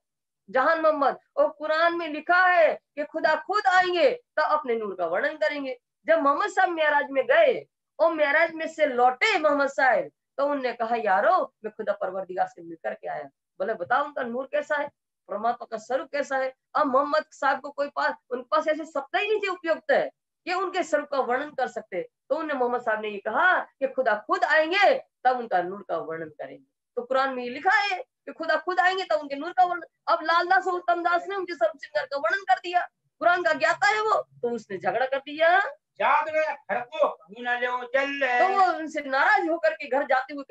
जहान मोहम्मद, और कुरान में लिखा है कि खुदा खुद आएंगे तो अपने नूर का वर्णन करेंगे। जब मोहम्मद साहब मेराज में गए और मेराज में से लौटे मोहम्मद साहब, तो उनने कहा यारो मैं खुदा परवरदिगार से मिलकर के आया। बोले बताओ उनका नूर कैसा है, परमात्मा का स्वरूप कैसा है? अब मोहम्मद साहब को उनके पास ऐसे शब्द ही नहीं थे उपयुक्त है कि उनके स्वरूप का वर्णन कर सकते। तो उन्हें मोहम्मद साहब ने ये कहा कि खुदा खुद आएंगे तब उनका नूर का वर्णन करेंगे। तो कुरान में ये लिखा है कि खुदा खुद आएंगे तब उनके नूर का वर्णन। अब लालदास और उत्तम दास ने उनके सर्व श्रृंगार का वर्णन कर दिया, कुरान का ज्ञाता है वो, तो उसने झगड़ा कर दिया। तो वो उनसे नाराज होकर के घर जाते हुए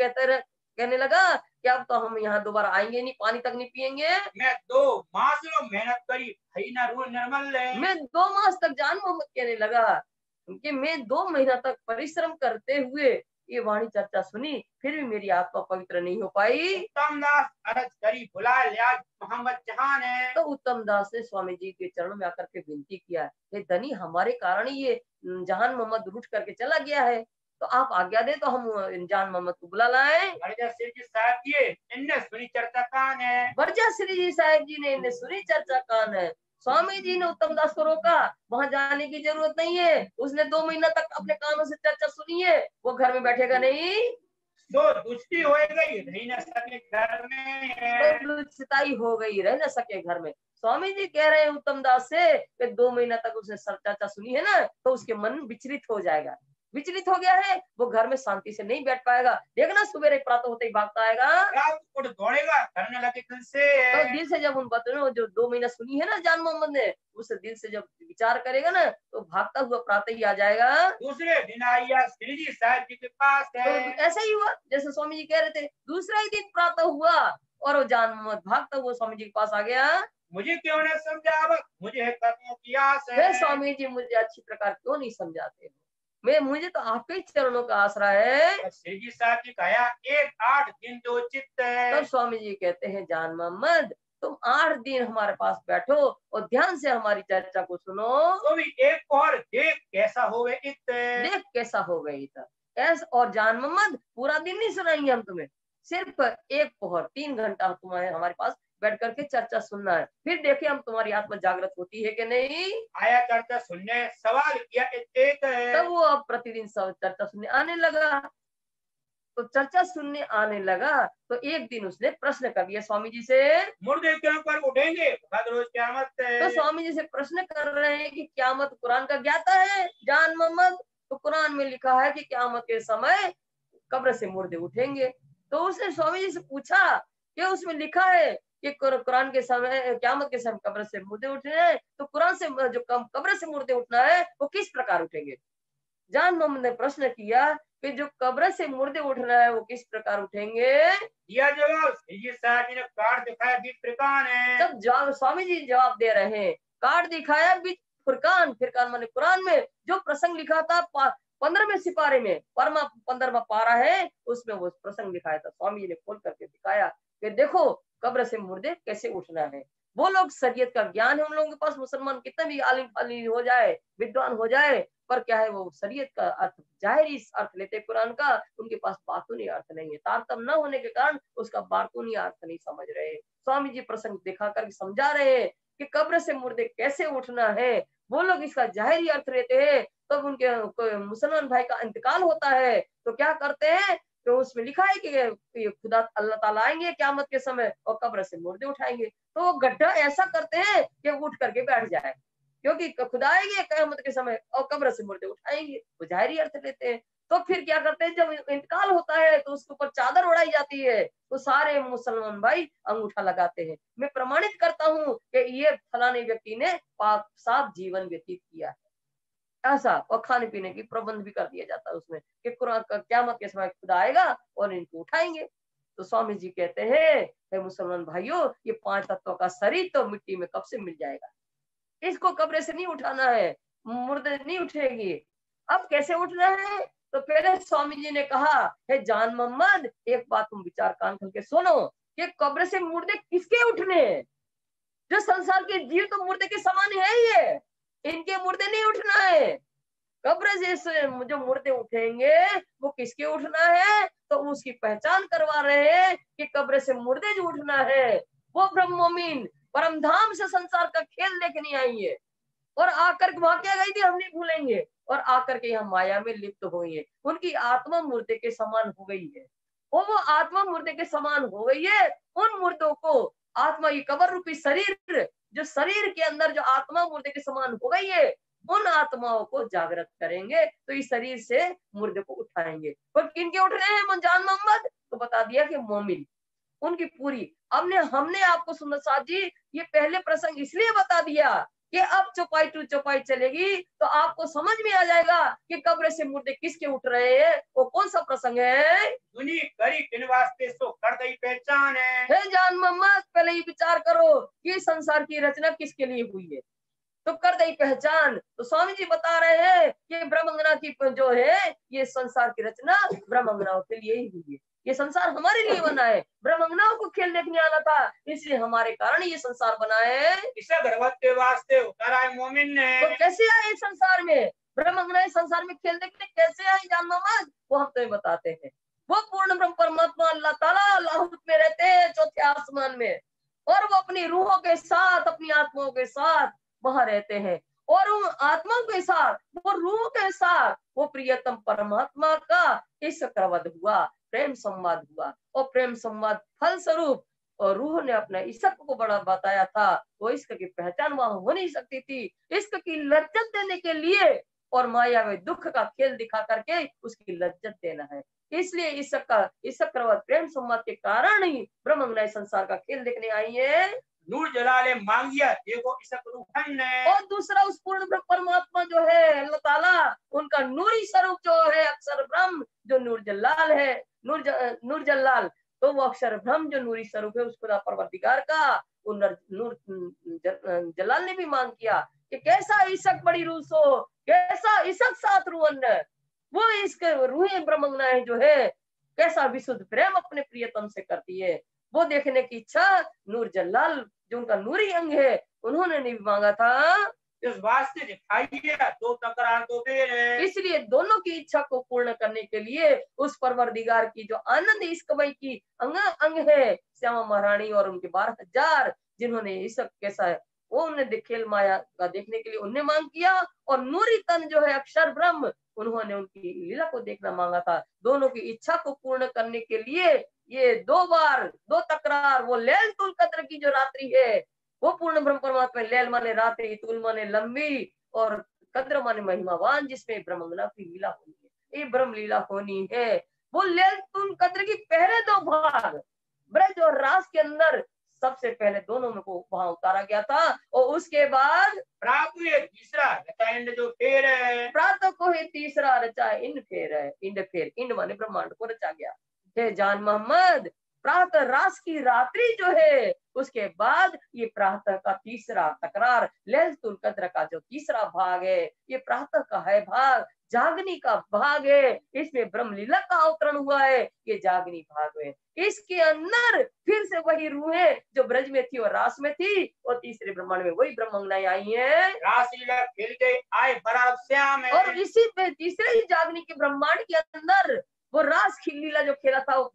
कहने लगा कि अब तो हम यहाँ दोबारा आएंगे नहीं, पानी तक नहीं पियेंगे। मैं 2 मास मेहनत करी मैं 2 मास तक जान मोहम्मद कहने लगा कि मैं 2 महीना तक परिश्रम करते हुए ये वाणी चर्चा सुनी, फिर भी मेरी आत्मा पवित्र नहीं हो पाई। उत्तम दास अर्ज करी बुला लिया मोहम्मद जहान है। तो उत्तम दास ने स्वामी जी के चरणों में आकर के विनती किया, हे धनी हमारे कारण ही ये जहान मोहम्मद रूठ करके चला गया है, तो आप आज्ञा दे तो हम जान मोहम्मद को बुला लाए। बरजा श्री जी साहब जी इनने सुनी चर्चा कान है। बरजा श्री जी साहब जी ने इन्हें सुनी चर्चा कान है। स्वामी जी ने उत्तम दास को रोका, वहां जाने की जरूरत नहीं है, उसने 2 महीना तक अपने कानों से चर्चा सुनी है, वो घर में बैठेगा नहीं। तो दुष्टि हो गई रह न सके घर में, तो दुष्टताई हो गई रह न सके घर में। स्वामी जी कह रहे हैं उत्तम दास से कि 2 महीना तक उसने चर्चा सुनी है ना, तो उसके मन विचलित हो जाएगा। विचलित हो गया है, वो घर में शांति से नहीं बैठ पाएगा। देखना सुबह प्रातः होते ही भागता आएगा, दौड़ेगा करने लगे दिल से। तो दिल से जब उन बातों जो 2 महीना सुनी है ना जान मोहम्मद ने, उस दिल से जब विचार करेगा ना, तो भागता हुआ प्रातः ही आ जाएगा। दूसरे दिन आया श्री जी साहब जी के पास है। तो ऐसा ही हुआ जैसे स्वामी जी कह रहे थे। दूसरा ही दिन प्रातः हुआ और वो जान मोहम्मद भागता हुआ स्वामी जी के पास आ गया। मुझे क्यों नहीं समझा, मुझे कदमों की आस है। स्वामी जी मुझे अच्छी प्रकार क्यों नहीं समझाते? मुझे तो आपके ही चरणों का आसरा है। श्री जी साहब जी कहा 8 दिन जो चित्त है। तब स्वामी जी कहते हैं जान मोहम्मद तुम 8 दिन हमारे पास बैठो और ध्यान से हमारी चर्चा को सुनो। तो भी एक और देख कैसा हो गए, देख कैसा हो गई था ऐसा। और जान मोहम्मद पूरा दिन नहीं सुनाएंगे हम तुम्हें, सिर्फ एक पहर 3 घंटा तुम्हें हमारे पास बैठ करके चर्चा सुनना है, फिर देखिए हम तुम्हारी आत्मा जागृत होती है कि नहीं। आया चर्चा सुनने सवाल किया एक है। तब वो अब प्रतिदिन चर्चा सुनने आने लगा। तो चर्चा सुनने आने लगा। तो एक दिन उसने प्रश्न कर दिया स्वामी जी से। मुर्दे क्यों पर उठेंगे, हर रोज क़यामत तो है। स्वामी जी से प्रश्न कर रहे हैं कि क़यामत कुरान का ज्ञाता है जान मोहम्मद, तो कुरान में लिखा है कि क़यामत के समय कब्र से मुर्दे उठेंगे। तो उसने स्वामी जी से पूछा कि उसमें लिखा है कि कुरान के समय क़यामत के समय कब्र से मुर्दे उठने हैं, तो कुरान से जो कब्र से मुर्दे उठना है वो किस प्रकार उठेंगे। जान मोहम्मद ने प्रश्न किया कि जो कब्र से मुर्दे उठना है वो किस प्रकार उठेंगे। यह जवाब सैयद साहब जी ने कार्ड दिखाया, बीच फुरकान है। तब जवाब स्वामी जी जवाब दे रहे हैं, कार्ड दिखाया बीच फुरकान, फुरकान माने कुरान में जो प्रसंग लिखा था 15वें सिपारे में, 15वां पारा है उसमें वो प्रसंग दिखाया था। स्वामी जी ने खोल करके दिखाया कि देखो कब्र से मुर्दे कैसे उठना है। वो लोग शरीयत का ज्ञान है उन लोगों के पास, मुसलमान कितना भी आलिम फाली हो जाए, विद्वान हो जाए, पर क्या है वो शरीयत का अर्थ जाहिरी अर्थ लेते कुरान का, उनके पास बातूनी अर्थ नहीं है। तारतम्य न होने के कारण उसका बातूनी अर्थ नहीं समझ रहे। स्वामी जी प्रसंग दिखा कर समझा रहे हैं कि कब्र से मुर्दे कैसे उठना है। वो लोग इसका जाहिरी अर्थ लेते हैं, तब उनके मुसलमान भाई का इंतकाल होता है तो क्या करते हैं, तो उसमें लिखा है कि खुदा अल्लाह ताला आएंगे क़यामत के समय और कब्र से मुर्दे उठाएंगे। तो वो गड्ढा ऐसा करते हैं कि उठ करके बैठ जाए, क्योंकि खुदा आएंगे क़यामत के समय और कब्र से मुर्दे उठाएंगे, वो जाहिरी अर्थ लेते हैं। तो फिर क्या करते हैं, जब इंतकाल होता है तो उसके ऊपर चादर उड़ाई जाती है, तो सारे मुसलमान भाई अंगूठा लगाते हैं, मैं प्रमाणित करता हूँ कि ये फलाने व्यक्ति ने पाक साफ जीवन व्यतीत किया है, ऐसा। और खाने पीने की प्रबंध भी कर दिया जाता है उसमें कि क़यामत के समय खुदा आएगा और इनको उठाएंगे। तो स्वामी जी कहते हैं मुसलमान भाइयों, ये 5 तत्वों का शरीर तो मिट्टी में कब से मिल जाएगा, इसको कब्र से नहीं उठाना है, मुर्दे नहीं उठेगी। अब कैसे उठना है, तो पहले स्वामी जी ने कहा है जान मोहम्मद एक बात तुम विचार कान खोल के सुनो कि कब्र से मुर्दे किसके उठने हैं। जो संसार के जीव तो मुर्दे के समान है, ये इनके मुर्दे नहीं उठना है। कब्र से जो मुर्दे उठेंगे वो किसके उठना है, तो उसकी पहचान करवा रहे हैं कि कब्र से मुर्दे जो उठना है वो ब्रह्म मोमिन परम धाम से संसार का खेल देखने आई है, और आकर वहां क्या गई थी हम नहीं भूलेंगे, और आकर के यहाँ माया में लिप्त हुई है। उनकी आत्मा मुर्दे के समान हो गई है, और वो आत्मा मुर्दे के समान हो गई है। उन मुर्दों को आत्मा की कब्र रूपी शरीर, जो शरीर के अंदर जो आत्मा मुर्दे के समान हो गई है, उन आत्माओं को जागृत करेंगे तो इस शरीर से मुर्दे को उठाएंगे। पर किनके उठ रहे हैं जान मोहम्मद, तो बता दिया कि मोमिन उनकी पूरी। हमने आपको सुंदर साहब जी ये पहले प्रसंग इसलिए बता दिया कि अब चौपाई टू चौपाई चलेगी तो आपको समझ में आ जाएगा कि कब्र से मुर्दे किसके उठ रहे हैं, वो कौन सा प्रसंग है। दुनी करी किन वास्ते सो कर गई पहचान है। जान मोहम्मद पहले ये विचार करो कि संसार की रचना किसके लिए हुई है, तो कर दई पहचान। तो स्वामी जी बता रहे हैं कि ब्रह्मंगना की जो है ये संसार की रचना ब्रह्मंगनाओं के लिए ही हुई है। ये संसार हमारे लिए बना है, ब्रह्मंगनाओं को खेल देखने आना था, इसलिए हमारे कारण ये संसार बना है। इसे गर्भवती वास्ते उतारा है मोमिन ने। तो कैसे आए संसार में, ब्रह्मंगनाएं संसार में खेल देखने कैसे आए जान मोहम्मद, वो हम तुम्हें बताते हैं। वो पूर्ण ब्रह्म परमात्मा अल्लाह ताला लाहौत में रहते हैं चौथे आसमान में, और वो अपनी रूहों के साथ अपनी आत्माओं के साथ वहां रहते हैं, और उन आत्माओं के साथ वो रूह के साथ वो प्रियतम परमात्मा का इस चक्रवध हुआ, प्रेम संवाद हुआ, और प्रेम संवाद फल स्वरूप और रूह ने अपना इश्क को बड़ा बताया था। वो इश्क की पहचान वहां हो नहीं सकती थी, इश्क की लज्जत देने के लिए और माया में दुख का खेल दिखा करके उसकी लज्जत देना है। इसलिए इस चक्रवध प्रेम संवाद के कारण ही ब्रह्मंगनाएं संसार का खेल देखने आई है। नूर जलाले मांगिया देखो इस रूहन ने। और दूसरा उस पूर्ण ब्रह्म परमात्मा जो है अल्लाह ताला, उनका नूरी स्वरूप जो है अक्षर ब्रह्म जो नूर जलाल है, नूर जलाल, तो वो अक्षर ब्रह्म जो नूरी स्वरूप है उस खुदा परवरदिगार का नूर जलाल ने भी मांग किया कि कैसा इशक बड़ी रूह सो, कैसा इशक साथ रूहन, वो इसके रूहें ब्रह्मंगनाएं जो है कैसा विशुद्ध प्रेम अपने प्रियतम से करती है, वो देखने की इच्छा नूर जलाल जो उनका नूरी अंग है उन्होंने नहीं मांगा था। इस वास्ते दिखाइए दो तकरार दो बेर है। इसलिए दोनों की इच्छा को पूर्ण करने के लिए उस परवरदिगार की जो आनंद इश्कमय की अंग है श्यामा महारानी और उनके 12,000 जिन्होंने इश्क कैसा वो उन्हें खेल माया का देखने के लिए उन्हें मांग किया, और नूरी तन जो है अक्षर ब्रह्म, उन्होंने उनकी लीला को देखना मांगा था। दोनों की इच्छा को पूर्ण करने के लिए ये 2 बार 2 तकरार, वो लैलतुल कद्र की जो रात्रि है, वो पूर्ण ब्रह्म परमात्मा, लैल माने रात्रि, तुल माने लंबी, और कद्र माने महिमावान, जिसमें ब्रह्मंगना की लीला होनी है, ये ब्रह्म लीला होनी है। वो लैलतुल कद्र की पहले 2 भाग ब्रज और रास के अंदर सबसे पहले दोनों में को वहां उतारा गया था, और उसके बाद प्रातः ये तीसरा रचाइंड जो फेर है, प्रातः को ही तीसरा रचा इंड फेर है। इंड फेर, इंड माने ब्रह्मांड को रचा गया। हे जान मोहम्मद, प्रातः रास की रात्रि जो है, उसके बाद ये प्रातः का तीसरा तकरार, लैलतुल कद्र का जो तीसरा भाग है, ये प्रातः का है भाग, जागनी का भाग है। इसमें ब्रह्म लीला का अवतरण हुआ है, ये जागनी भाग है। इसके अंदर फिर से वही रूहें जो ब्रज में थी और रास में थी, और तीसरे ब्रह्मांड में वही ब्रह्मांगनाएं आई हैं, रासलीला खेल के आए बराब श्याम है। और इसी पे तीसरे ही जागनी के ब्रह्मांड के अंदर वो रास लीला जो खेला था, वो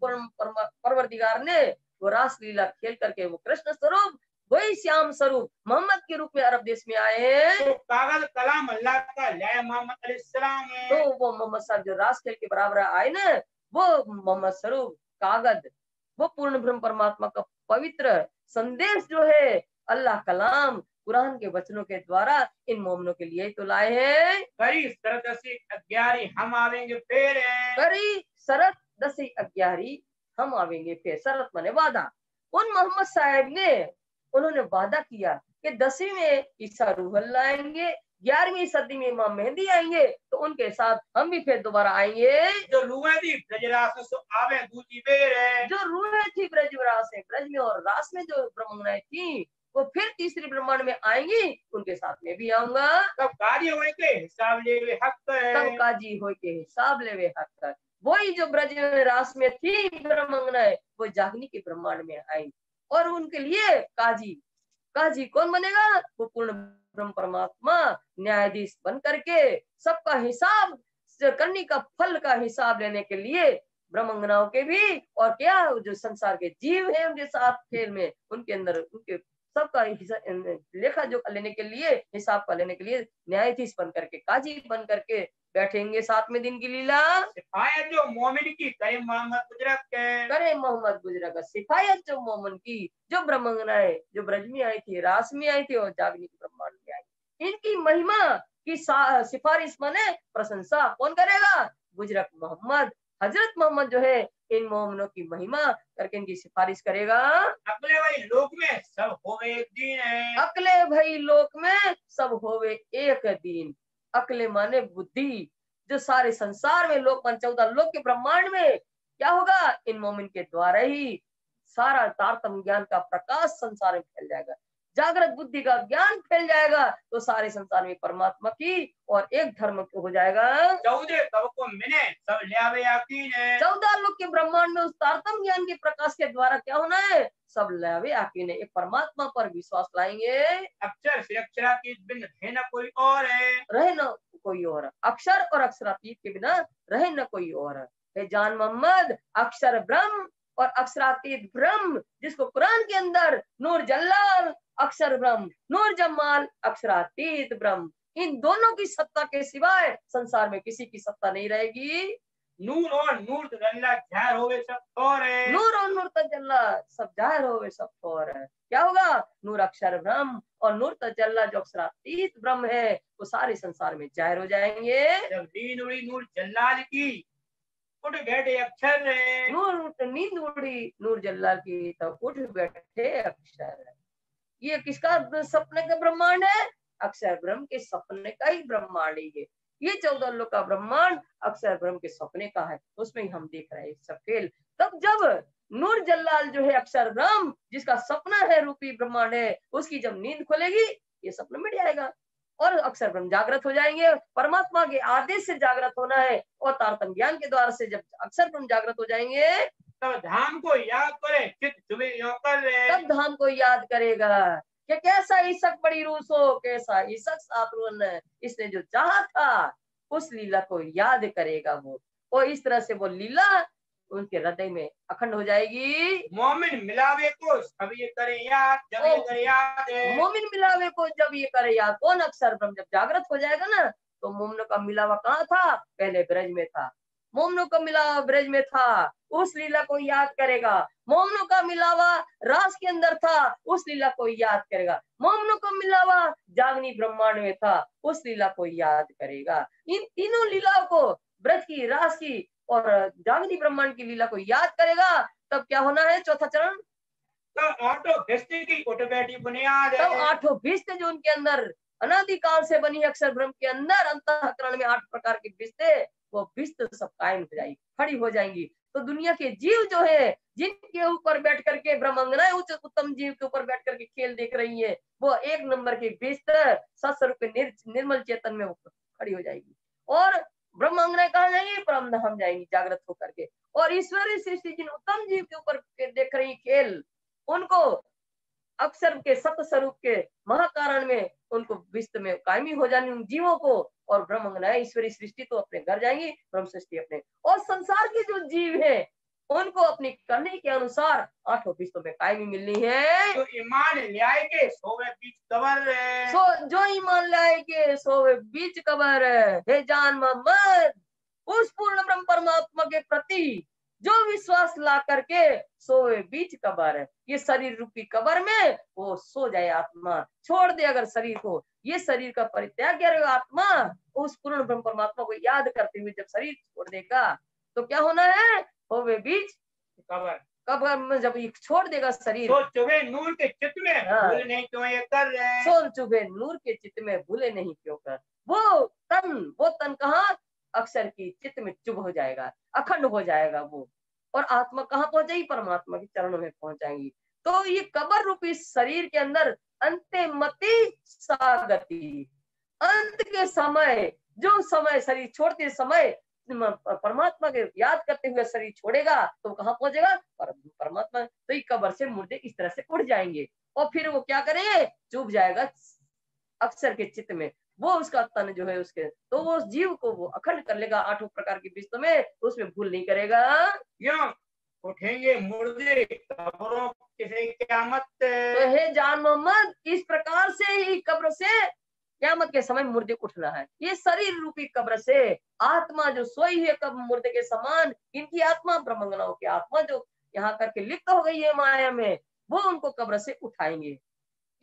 परवरदिगार ने वो रास लीला खेल करके वो कृष्ण स्वरूप, वही श्याम स्वरूप मोहम्मद के रूप में अरब देश में आए हैं। तो कागज कलाम अल्लाह का लाया मोहम्मद अलैहिस्सलाम है। तो वो मोहम्मद साहब जो रास खेल के बराबर आए ना, वो मोहम्मद स्वरूप कागज, वो पूर्ण ब्रह्म परमात्मा का पवित्र संदेश जो है, अल्लाह कलाम कुरान के वचनों के द्वारा इन मोमिनों के लिए तो लाए हैं। करी शरद दसी 11 हम आवेंगे फिर है। करी शरत दसी 11 हम आवेंगे फिर। शरत माने वादा। उन मोहम्मद साहब ने, उन्होंने वादा किया कि 10वीं में ईसा रूहुल लाएंगे, 11वीं सदी में इमाम मेहंदी आएंगे, तो उनके साथ हम भी फिर दोबारा आएंगे। जो रूहें थी ब्रजरास से आवे दूसरी बेर है। जो रूहें थी ब्रज में, ब्रज में और रास में जो ब्रह्मंगनाएं थी, वो फिर तीसरी ब्रह्मांड में आएंगी, उनके साथ में भी आऊंगा। तब कार्य हुए के हिसाब ले वे हक है। तब काजी हो के हिसाब ले वे हक कर। वही जो ब्रज में रास में थी ब्रह्मंगनाएं, वो जागनी के ब्रह्मांड में आई, और उनके लिए काजी, काजी कौन बनेगा? वो पूर्ण ब्रह्म परमात्मा न्यायाधीश बन करके सबका हिसाब करने का, फल का हिसाब लेने के लिए ब्रह्मंगनाओं के भी, और क्या जो संसार के जीव हैं उनके साथ खेल में, उनके अंदर उनके सबका लेखा जोखा लेने के लिए, हिसाब का लेने के लिए न्यायाधीश बन करके, काजी बन करके बैठेंगे 7वें दिन की लीला। सिफायत जो मोमिन की करे मोहम्मद गुजरत के, करे मोहम्मद गुजरत का सिफायत जो मोमिन की, जो ब्रह्मंगनाएं जो ब्रज में आई थी, रास में आई थी और जागनी के ब्रह्मांड में आई, इनकी महिमा की सिफारिश माने प्रशंसा कौन करेगा? गुजरत मोहम्मद, हजरत मोहम्मद जो है इन मोमिनों की महिमा करके इनकी सिफारिश करेगा। अगले भाई लोक में सब होवे एक दिन है। अगले भाई लोक में सब होवे एक दिन। अकले माने बुद्धि, जो सारे संसार में लोक मान 14 लोक के ब्रह्मांड में क्या होगा? इन मोमिन के द्वारा ही सारा तारतम्य ज्ञान का प्रकाश संसार में फैल जाएगा, जागृत बुद्धि का ज्ञान फैल जाएगा, तो सारे संसार में परमात्मा की और एक धर्म हो जाएगा। 14 तब को मिने सब लियावे यकीन है। 14 लोक के ब्रह्मांड में उस तारतम्य ज्ञान के प्रकाश के द्वारा क्या होना है? सब लावे यकीन है, एक परमात्मा पर विश्वास लाएंगे। अक्षर से अक्षरातीत बिन है न कोई और है। रहे न कोई और, अक्षर और अक्षरातीत के बिना रहे न कोई और। हे जान मोहम्मद, अक्षर ब्रह्म और अक्षरातीत ब्रह्म, जिसको कुरान के अंदर नूर जल्लाल अक्षर ब्रह्म, नूर जमाल अक्षरातीत ब्रह्म, इन दोनों की सत्ता के सिवाय संसार में किसी की सत्ता नहीं रहेगी। नूर और नूर तजल्ला जाहिर होवे सब और है। नूर और नूर तजल्ला सब जाहिर होवे सब और है। क्या होगा? नूर अक्षर ब्रह्म और नूर तजल्ला जो अक्षरातीत ब्रह्म है, वो सारे संसार में जाहिर हो जाएंगे। जब नींद उड़ी नूर जल्लाल की, उठ बैठे अक्षर है। नींद उड़ी नूर जल्लाल की, तब उठ बैठे अक्षर। ये किसका सपने का ब्रह्मांड है? अक्षर ब्रह्म के सपने का ही ब्रह्मांड है ये 14 लोक का ब्रह्मांड अक्षर ब्रह्म के सपने का है, उसमें ही हम देख रहे हैं सब खेल। तब जब नूर जल्लाल जो है अक्षर ब्रह्म, जिसका सपना है रूपी ब्रह्मांड है, उसकी जब नींद खुलेगी, ये सपना मिट जाएगा और अक्षर ब्रह्म जागृत हो जाएंगे। परमात्मा के आदेश से जागृत होना है, और तारतम्य ज्ञान के द्वारा से जब अक्षर ब्रह्म जागृत हो जाएंगे, तब धाम को याद करे चित चुबे यूं कर रहे। तब धाम को याद करेगा कि कैसा ईसक बड़ी रूस हो, कैसा ईसक सातरुन है, इसने जो चाहा था उस लीला को याद करेगा वो। और इस तरह से वो लीला उनके हृदय में अखंड हो जाएगी। मोमिन मिलावे को सब ये करे याद, जब ये करे याद है। मोमिन मिलावे को जब ये करे याद, कौन अक्षर ब्रह्म जब जागृत हो जाएगा ना, तो मोमिनों का मिलावा कहाँ था, पहले ब्रज में था। मोमिनों का मिलावा ब्रज में था, उस लीला को याद करेगा। मोमिनों का मिलावा रास के अंदर था, उस लीला को याद करेगा। मोमिनों का मिलावा जागनी ब्रह्मांड में था, उस लीला को याद करेगा। इन तीनों लीलाओं को, ब्रज की, रास की और जागनी ब्रह्मांड की लीला को याद करेगा, तब क्या होना है, चौथा चरण, तो आठों भिष्ट की उठ बैठी बुनियाद तब है। आठों भिष्ट जो उनके अंदर अनादिकाल से बनी अक्षर ब्रह्म के अंदर अंतःकरण में 8 प्रकार की भिष्टे, वो भिष्ट सब कायम हो जाएगी, खड़ी हो जाएंगी। तो दुनिया के जीव जो है, जिनके ऊपर बैठ करके ब्रह्मांगनाएं उच्च उत्तम जीव के ऊपर बैठ करके खेल देख रही है, वो 1 नंबर की भिष्ट सत्स्वरूप निर्मल चेतन में वो खड़ी हो जाएगी। और ब्रह्मांगनाएं कहाँ जाएंगी, परम धाम जाएंगी जागृत होकर के। और ईश्वरीय सृष्टि जिन उत्तम जीव के ऊपर देख रही खेल, उनको अक्षर के सत्य स्वरूप के महाकारण में उनको विश्व में कायमी हो जाने उन जीवों को, और ब्रह्मांगनाएं ईश्वरी सृष्टि तो अपने घर जाएंगी, ब्रह्म सृष्टि अपने। और संसार के जो जीव है, उनको अपनी करने के अनुसार 8 विश्व में कायमी मिलनी है। जो ईमान ल्याए के सोवे बीच कबर है। जो ईमान लाए के सोवे बीच कबर है। हे जान मोहम्मद, उस पूर्ण ब्रह्म परमात्मा के प्रति जो विश्वास ला करके सोए बीच कबर है, ये शरीर रूपी कबर में वो सो जाए आत्मा, छोड़ दे अगर शरीर को, ये शरीर का परित्याग करेगा आत्मा, उस पूर्ण ब्रह्म परमात्मा को याद करते हुए जब शरीर छोड़ देगा, तो क्या होना है, होवे बीच कबर। कबर में जब ये छोड़ देगा शरीर, तो चुभे नूर के चित्त में भूल नहीं क्यों ये कर रहे। सोल चुभे नूर के चित्त में भूले नहीं क्यों कर। वो तन कहाँ, अक्षर की चित्त में चुभ हो जाएगा, अखंड हो जाएगा वो, और आत्मा कहाँ पहुंचेगी, परमात्मा के चरणों में पहुंच जाएंगी। तो ये कबर रूपी शरीर के अंदर अंतिमति सागति, अंत के समय, जो समय शरीर छोड़ते समय परमात्मा के याद करते हुए शरीर छोड़ेगा, तो कहाँ पहुंचेगा, परमात्मा। तो ये कबर से मुर्दे इस तरह से उड़ जाएंगे, और फिर वो क्या करेंगे, चुभ जाएगा अक्षर के चित्त में, वो उसका तन जो है उसके, तो वो उस जीव को वो अखंड कर लेगा 8 प्रकार की विश्व में, उसमें भूल नहीं करेगा। क्यों उठेंगे मुर्दे कब्रों किसे क़यामत। तो हे जान मोहम्मद, इस प्रकार से ही कब्र से क़यामत के समय मुर्दे उठना है। ये शरीर रूपी कब्र से आत्मा जो सोई है कब्र मुर्दे के समान, इनकी आत्मा ब्रह्मांगनाओं की आत्मा जो यहाँ करके लिप्त हो गई है माया में, वो उनको कब्र से उठाएंगे।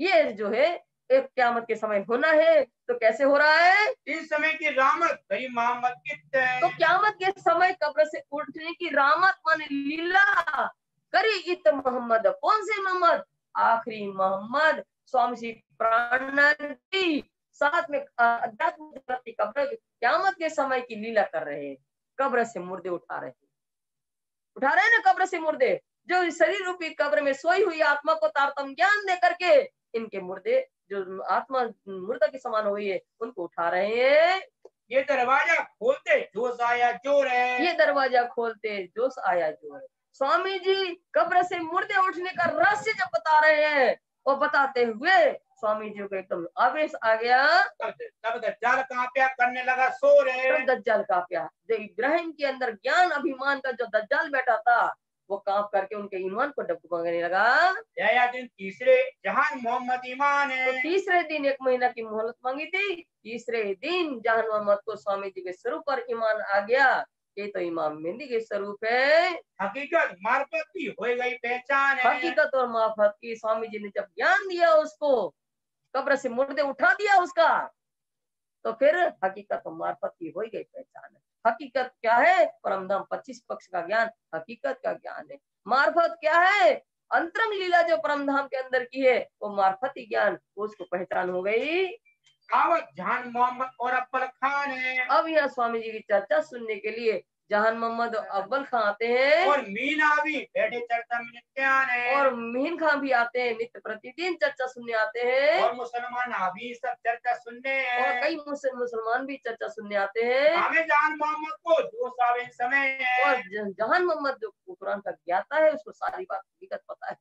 ये जो है एक क़यामत के समय होना है। तो कैसे हो रहा है, इस समय की रामत भाई मोहम्मद कित है। तो क़यामत के समय कब्र से उठने की रामत माने लीला करी इत मोहम्मद, कौन से मोहम्मद, आखिरी मोहम्मद स्वामी जी प्राणानंद जी, साथ में अध्यात्म कब्र क़यामत के समय की लीला कर रहे हैं, कब्र से मुर्दे उठा रहे हैं ना, कब्र से मुर्दे, जो शरीर रूपी कब्र में सोई हुई आत्मा को तारतम्य ज्ञान दे करके इनके मुर्दे जो आत्मा मुर्दा के समान हुई है, उनको उठा रहे हैं। ये दरवाजा खोलते जोश आया जोर है। ये दरवाजा खोलते जोश आया जोर है। स्वामी जी कब्र से मुर्दे उठने का रहस्य जब बता रहे हैं, और बताते हुए स्वामी जी को एकदम आवेश आ गया। तब दज्जाल कांपिया करने लगा शोर है। तब दज्जाल कांपिया, इब्राहिम के अंदर ज्ञान अभिमान का जो दज्जाल बैठा था, वो कांप करके उनके ईमान को डगमगाने लगा। दिन तीसरे जहान मोहम्मद ईमान है। तो तीसरे दिन 1 महीना की मोहलत मांगी थी, तीसरे दिन जहान मोहम्मद को स्वामी जी के स्वरूप पर ईमान आ गया। ये तो इमाम मेहंदी के स्वरूप है। हकीकत मार्फत की हो गई पहचान है। हकीकत और मार्फत की स्वामी जी ने जब ज्ञान दिया उसको, कब्र से मुर्दे उठा दिया उसका, तो फिर हकीकत और मार्फत की हो गई पहचान है। हकीकत क्या है, परमधाम 25 पक्ष का ज्ञान हकीकत का ज्ञान है। मार्फत क्या है, अंतरंग लीला जो परमधाम के अंदर की है, वो मार्फती ज्ञान, उसको पहचान हो गई। आवत जहान मोहम्मद और अब्बल खान है। अब यहाँ स्वामी जी की चर्चा सुनने के लिए जहान मोहम्मद अव्वल खां आते हैं, और मीना भी बैठे चर्चा में नित्यान है। और मीन खां भी आते हैं, नित्य प्रतिदिन चर्चा सुनने आते हैं। और मुसलमान अभी सब चर्चा सुनने हैं। और कई मुसलमान भी चर्चा सुनने आते हैं। हमें जहान मोहम्मद को जो सावे समय है। और जहान मोहम्मद जो कुरान का ज्ञाता है, उसको सारी बात हकीकत पता है,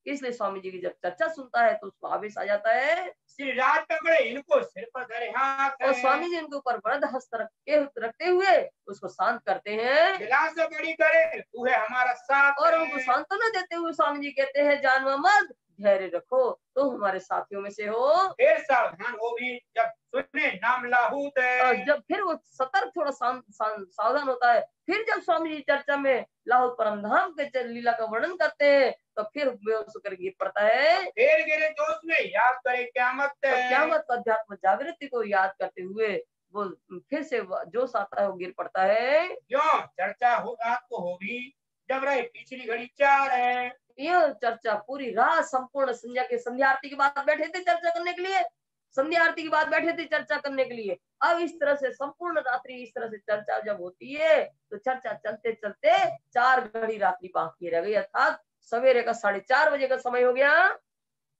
इसलिए स्वामी जी की जब चर्चा सुनता है तो उसको आवेश आ जाता है। श्री राज पकड़े इनको सिर पर धरे हाथ और है। स्वामी जी उनके ऊपर वरद हस्त रखते हुए उसको शांत करते हैं दिलासा से बड़ी करे तू है हमारा साथ और है। उनको सांत्वना देते हुए स्वामी जी कहते हैं, जान मोहम्मद धैर्य रखो, तो हमारे साथियों में से हो। फिर सावधान हो भी जब सुने नाम लाहूत है। और जब फिर वो सतर्क थोड़ा सावधान होता है, फिर जब स्वामी जी चर्चा में लाहौर परमधाम के लीला का वर्णन करते हैं तो फिर बेहोश होकर गिर पड़ता है। फिर गिरे जोश में याद करे क्यामत तो है। क्यामत अध्यात्म जागृति को याद करते हुए वो फिर से जोश आता है, वो गिर पड़ता है। क्यों चर्चा हो रात को होगी जब रहे पिछली घड़ी 4 है। यह चर्चा पूरी रात संपूर्ण संध्या आरती के बाद बैठे थे चर्चा करने के लिए, संध्या आरती के बाद बैठे थे चर्चा करने के लिए। अब इस तरह से संपूर्ण रात्रि इस तरह से चर्चा जब होती है तो चर्चा चलते चलते 4 घड़ी रात्रि बाकी रह गई, अर्थात सवेरे का 4:30 बजे का समय हो गया।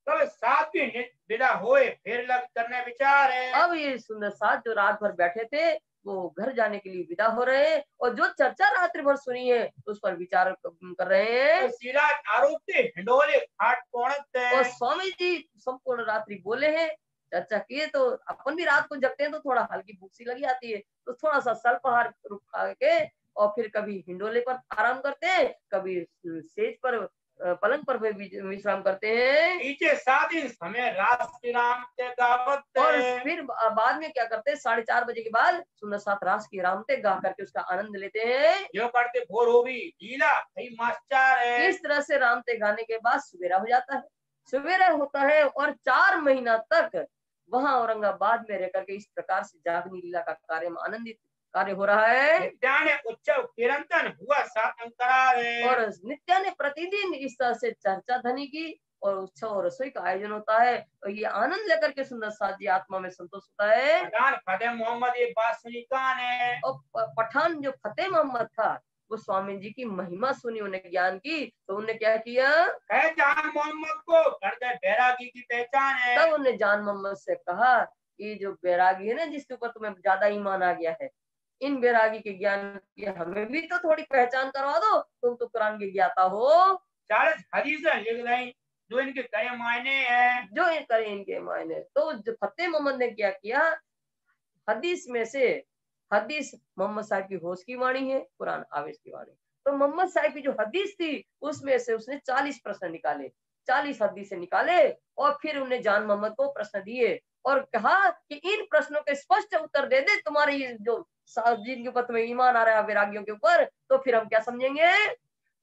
तब सातवीं विदा होए फिर लग करने विचार है। अब ये सुंदर साथ जो रात भर बैठे थे वो घर जाने के लिए विदा हो रहे हैं और जो चर्चा रात्रि भर सुनी है उस पर विचार कर रहे हैं। सिराज आरोप से हिंडोले खाट पौड़त है। और स्वामी जी संपूर्ण रात्रि बोले हैं, चर्चा किए, तो अपन भी रात को जगते हैं तो थोड़ा हल्की भूख सी लगी आती है, तो थोड़ा सा स्वल्पाहार रुक खा के और फिर कभी हिंडोले पर आराम करते हैं, कभी सेज पर पलंग पर भी विश्राम करते हैं। पीछे 7 दिन समय राष्ट्र राम के गावत और है। फिर बाद में क्या करते हैं, 4:30 बजे के बाद सुंदर साथ रास की रामते गा करके उसका आनंद लेते हैं। जो करते भोर हो भी लीला कई मास्टर है। इस तरह से रामते गाने के बाद सवेरा हो जाता है, सवेरा होता है और 4 महीना तक वहां औरंगाबाद में रह करके इस प्रकार से जागनी लीला का कार्य में आनंदित कार्य हो रहा है। नित्या ने उत्सव किरंतन हुआ सातम करार है। और नित्या ने प्रतिदिन इस तरह से चर्चा ध्वनि की और उत्सव और रसोई का आयोजन होता है और ये आनंद लेकर के सुंदर साथ जी आत्मा में संतोष होता है। पठान फतेह मोहम्मद ये बात सुनी कान है। और पठान जो फतेह मोहम्मद था वो स्वामी जी की महिमा सुनी, उन्हें ज्ञान की, तो उन्हें क्या किया, है जान मोहम्मद को कर दे बैरागी की पहचान है। तब उन्हें जान मोहम्मद से कहा कि जो बैरागी है ना, जिसके ऊपर तुम्हें ज्यादा ईमान आ गया है, इन बैरागी के ज्ञान की हमें भी तो थोड़ी पहचान करवा दो, तुम तो कुरान के ज्ञाता हो। 40 हदीसें लिख रही जो इनके कई मायने हैं। जो ये करे इनके मायने, तो जो फतेह मोहम्मद ने क्या किया, हदीस में से हदीस मोहम्मद साहब की होश की वाणी है, कुरान आवेश की वाणी, तो मोहम्मद साहब की जो हदीस थी उसमें से उसने 40 प्रश्न निकाले, 40 हदीसें निकाले और फिर उन्हें जान मोहम्मद को प्रश्न दिए और कहा कि इन प्रश्नों के स्पष्ट उत्तर दे दे, तुम्हारे ये जो जिनके ऊपर तुम्हें ईमान आ रहा है वैरागियों के ऊपर, तो फिर हम क्या समझेंगे,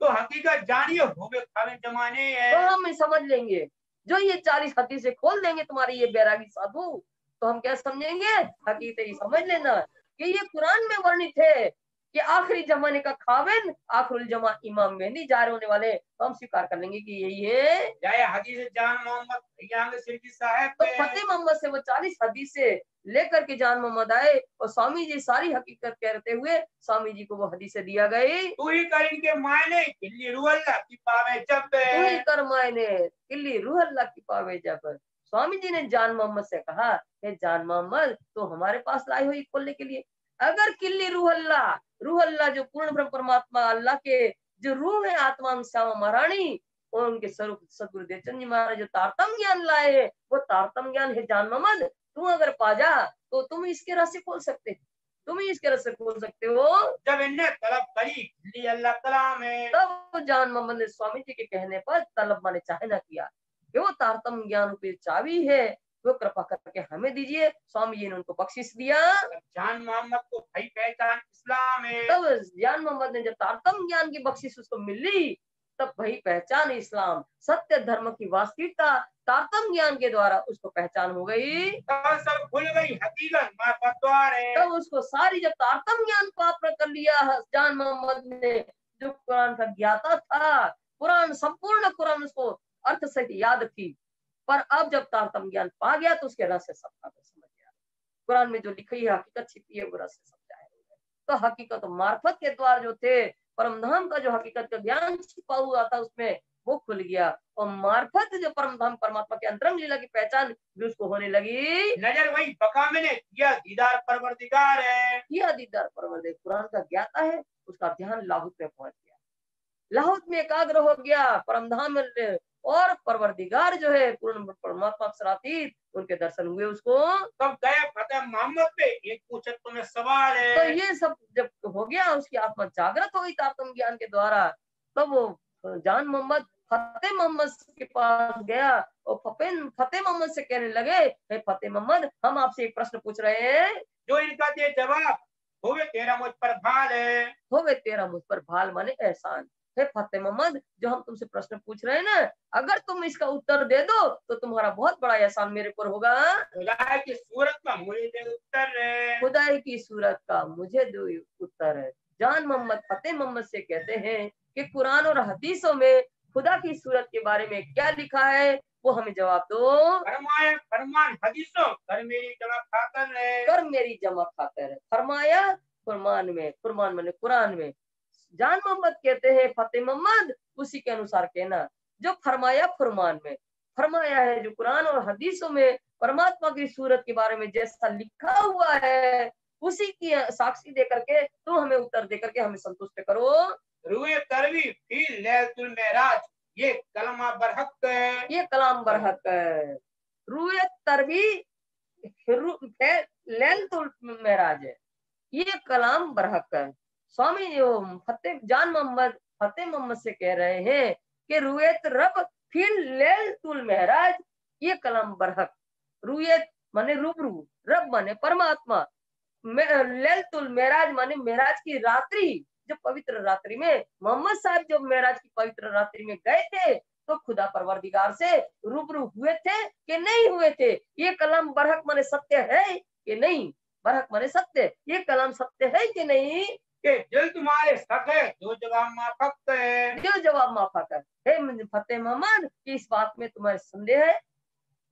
तो हकीकत जानिए होवे खावे जमाने तो है। हम समझ लेंगे। जो ये 40 हदीसें खोल देंगे तुम्हारी ये बैरागी साधु, तो हम क्या समझेंगे, हकीकत ही समझ लेना कि ये कुरान में वर्णित है कि आखिरी जमाने का खाविन आखिरुल जमा इमाम मेहंदी जाहिर होने वाले, तो हम स्वीकार कर लेंगे कि यही है। जाए हदीस जान मोहम्मद यांग सिरकी साहब तो पे। फतेह मोहम्मद से वो 40 हदीसें लेकर के जान मोहम्मद आए और स्वामी जी सारी हकीकत कहते हुए स्वामी जी को वो हदीसें दिया गई। तू ही कर इनके मायने किल्ली रुअल्ला की पावे जब तू ही कर मायने किल्ली रूह अल्लाह की पावे जब। स्वामी जी ने जान मोहम्मद से कहा, हे जान मोहम्मद, तो हमारे पास लाई हुई खोलने के लिए, अगर किल्ली रूह अल्लाह जो पूर्ण ब्रह्म परमात्मा अल्लाह के जो रूह है, आत्मा श्यामा महारानी और उनके स्वरूप सदगुरु देवचंद जी महाराज जो तारतम ज्ञान लाए हैं, वो तारतम ज्ञान है जान मोहम्मद, तू अगर पा जा तो तुम इसके रहस्य खोल सकते, तुम ही इसके रहस्य खोल सकते हो। जब इनने तलब करी किल्ली अल्लाह कलाम है। तब जान मोहम्मद ने स्वामी जी के कहने पर तलब माने चाहे न किया कि वो तारतम ज्ञान रूपी चाबी है, वो कृपा करके हमें दीजिए। स्वामी जी ने उनको बख्शिश दिया। जान मोहम्मद को भाई पहचान इस्लाम है। तब जान मोहम्मद ने जब तारतम ज्ञान की बख्शिश उसको मिली, तब भाई पहचान इस्लाम, सत्य धर्म की वास्तविकता तारतम ज्ञान के द्वारा उसको पहचान हो गई। तब सब खुल गई हकीकत मार्फत द्वार है। तब उसको सारी जब तारतम ज्ञान प्राप्त कर लिया जान मोहम्मद ने, जो कुरान का ज्ञाता था, कुरान संपूर्ण कुरान उसको अर्थ सहित याद थी, पर अब जब तारतम ज्ञान पा गया तो उसके रहस्य सब समझ गया। कुरान में जो लिखी है हकीकत छिपी है वो रहस्य समझा है। तो हकीकत मार्फत के द्वार जो थे, परमधाम का जो हकीकत का ज्ञान छिपा हुआ था उसमें वो खुल गया और मार्फत जो परमधाम परमात्मा के अंतरंग लीला की पहचान भी उसको होने लगी। नजर वही बका में ने किया दीदार परवरदिगार है। किया दीदार परवरदिगार, कुरान का ज्ञाता है, उसका ध्यान लाहौत में पहुंच गया, लाहौत में एकाग्र हो गया, परमधाम और परवरदिगार जो है पूर्ण परमात्मा अक्षरातीत उनके दर्शन हुए उसको। तब गए फतेह मोहम्मद पे एक पूछे तुम्हें सवाल तो है। ये सब जब हो गया, उसकी आत्मा जागृत हो गई आत्म ज्ञान के द्वारा, तब वो जान मोहम्मद फतेह मोहम्मद के पास गया और फतेह मोहम्मद से कहने लगे, हे फतेह मोहम्मद, हम आपसे एक प्रश्न पूछ रहे हैं। जो इनका दे जवाब, होवे तेरा मुझ पर भाल है। हो गए तेरा मुझ पर भाल माने एहसान। हे फतेह मोहम्मद, जो हम तुमसे प्रश्न पूछ रहे हैं ना, अगर तुम इसका उत्तर दे दो तो तुम्हारा बहुत बड़ा एहसान मेरे पर होगा। खुदा की सूरत का मुझे दे उत्तर है। खुदाई की सूरत का मुझे दो उत्तर है। जान मोहम्मद फतेह मोहम्मद से कहते हैं कि कुरान और हदीसों में खुदा की सूरत के बारे में क्या लिखा है, वो हमें जवाब दो। फरमाया फरमान हदीसों कर मेरी जमा खातर है। कर मेरी जमा खातर है। फरमाया फरमान में, फरमान मैंने कुरान में। जान मोहम्मद कहते हैं फतेह मोहम्मद उसी के अनुसार कहना, जो फरमाया फरमान में, फरमाया है जो कुरान और हदीसों में परमात्मा की सूरत के बारे में जैसा लिखा हुआ है, उसी की साक्षी दे करके तुम हमें उत्तर दे करके हमें संतुष्ट करो। रूए तरवी फी लैलतुल मेराज, ये कलमा बरहक है। ये कलाम बरहक है। रूए तरवी लैलतुल मेराज है, ये कलाम बरहक है। स्वामी फतेह जान मोहम्मद फतेह मोहम्मद से कह रहे हैं कि रुएत रब फिर लैलतुल मेराज, ये कलाम बरहक। रुएत माने रूबरू, रब माने परमात्मा, लैलतुल मेराज माने मेराज की रात्रि, जो पवित्र रात्रि में मोहम्मद साहब जो मेराज की पवित्र रात्रि में गए थे, तो खुदा परवरदिगार से रूबरू हुए थे कि नहीं हुए थे। ये कलाम बरहक माने सत्य है कि नहीं, बरहक माने सत्य, ये कलाम सत्य है कि नहीं। कि दिल तुम्हारे सक है, जो जवाब माफक है। दिल जवाब माफक है। हे फतेह मोहम्मद, इस बात में तुम्हारे संदेह है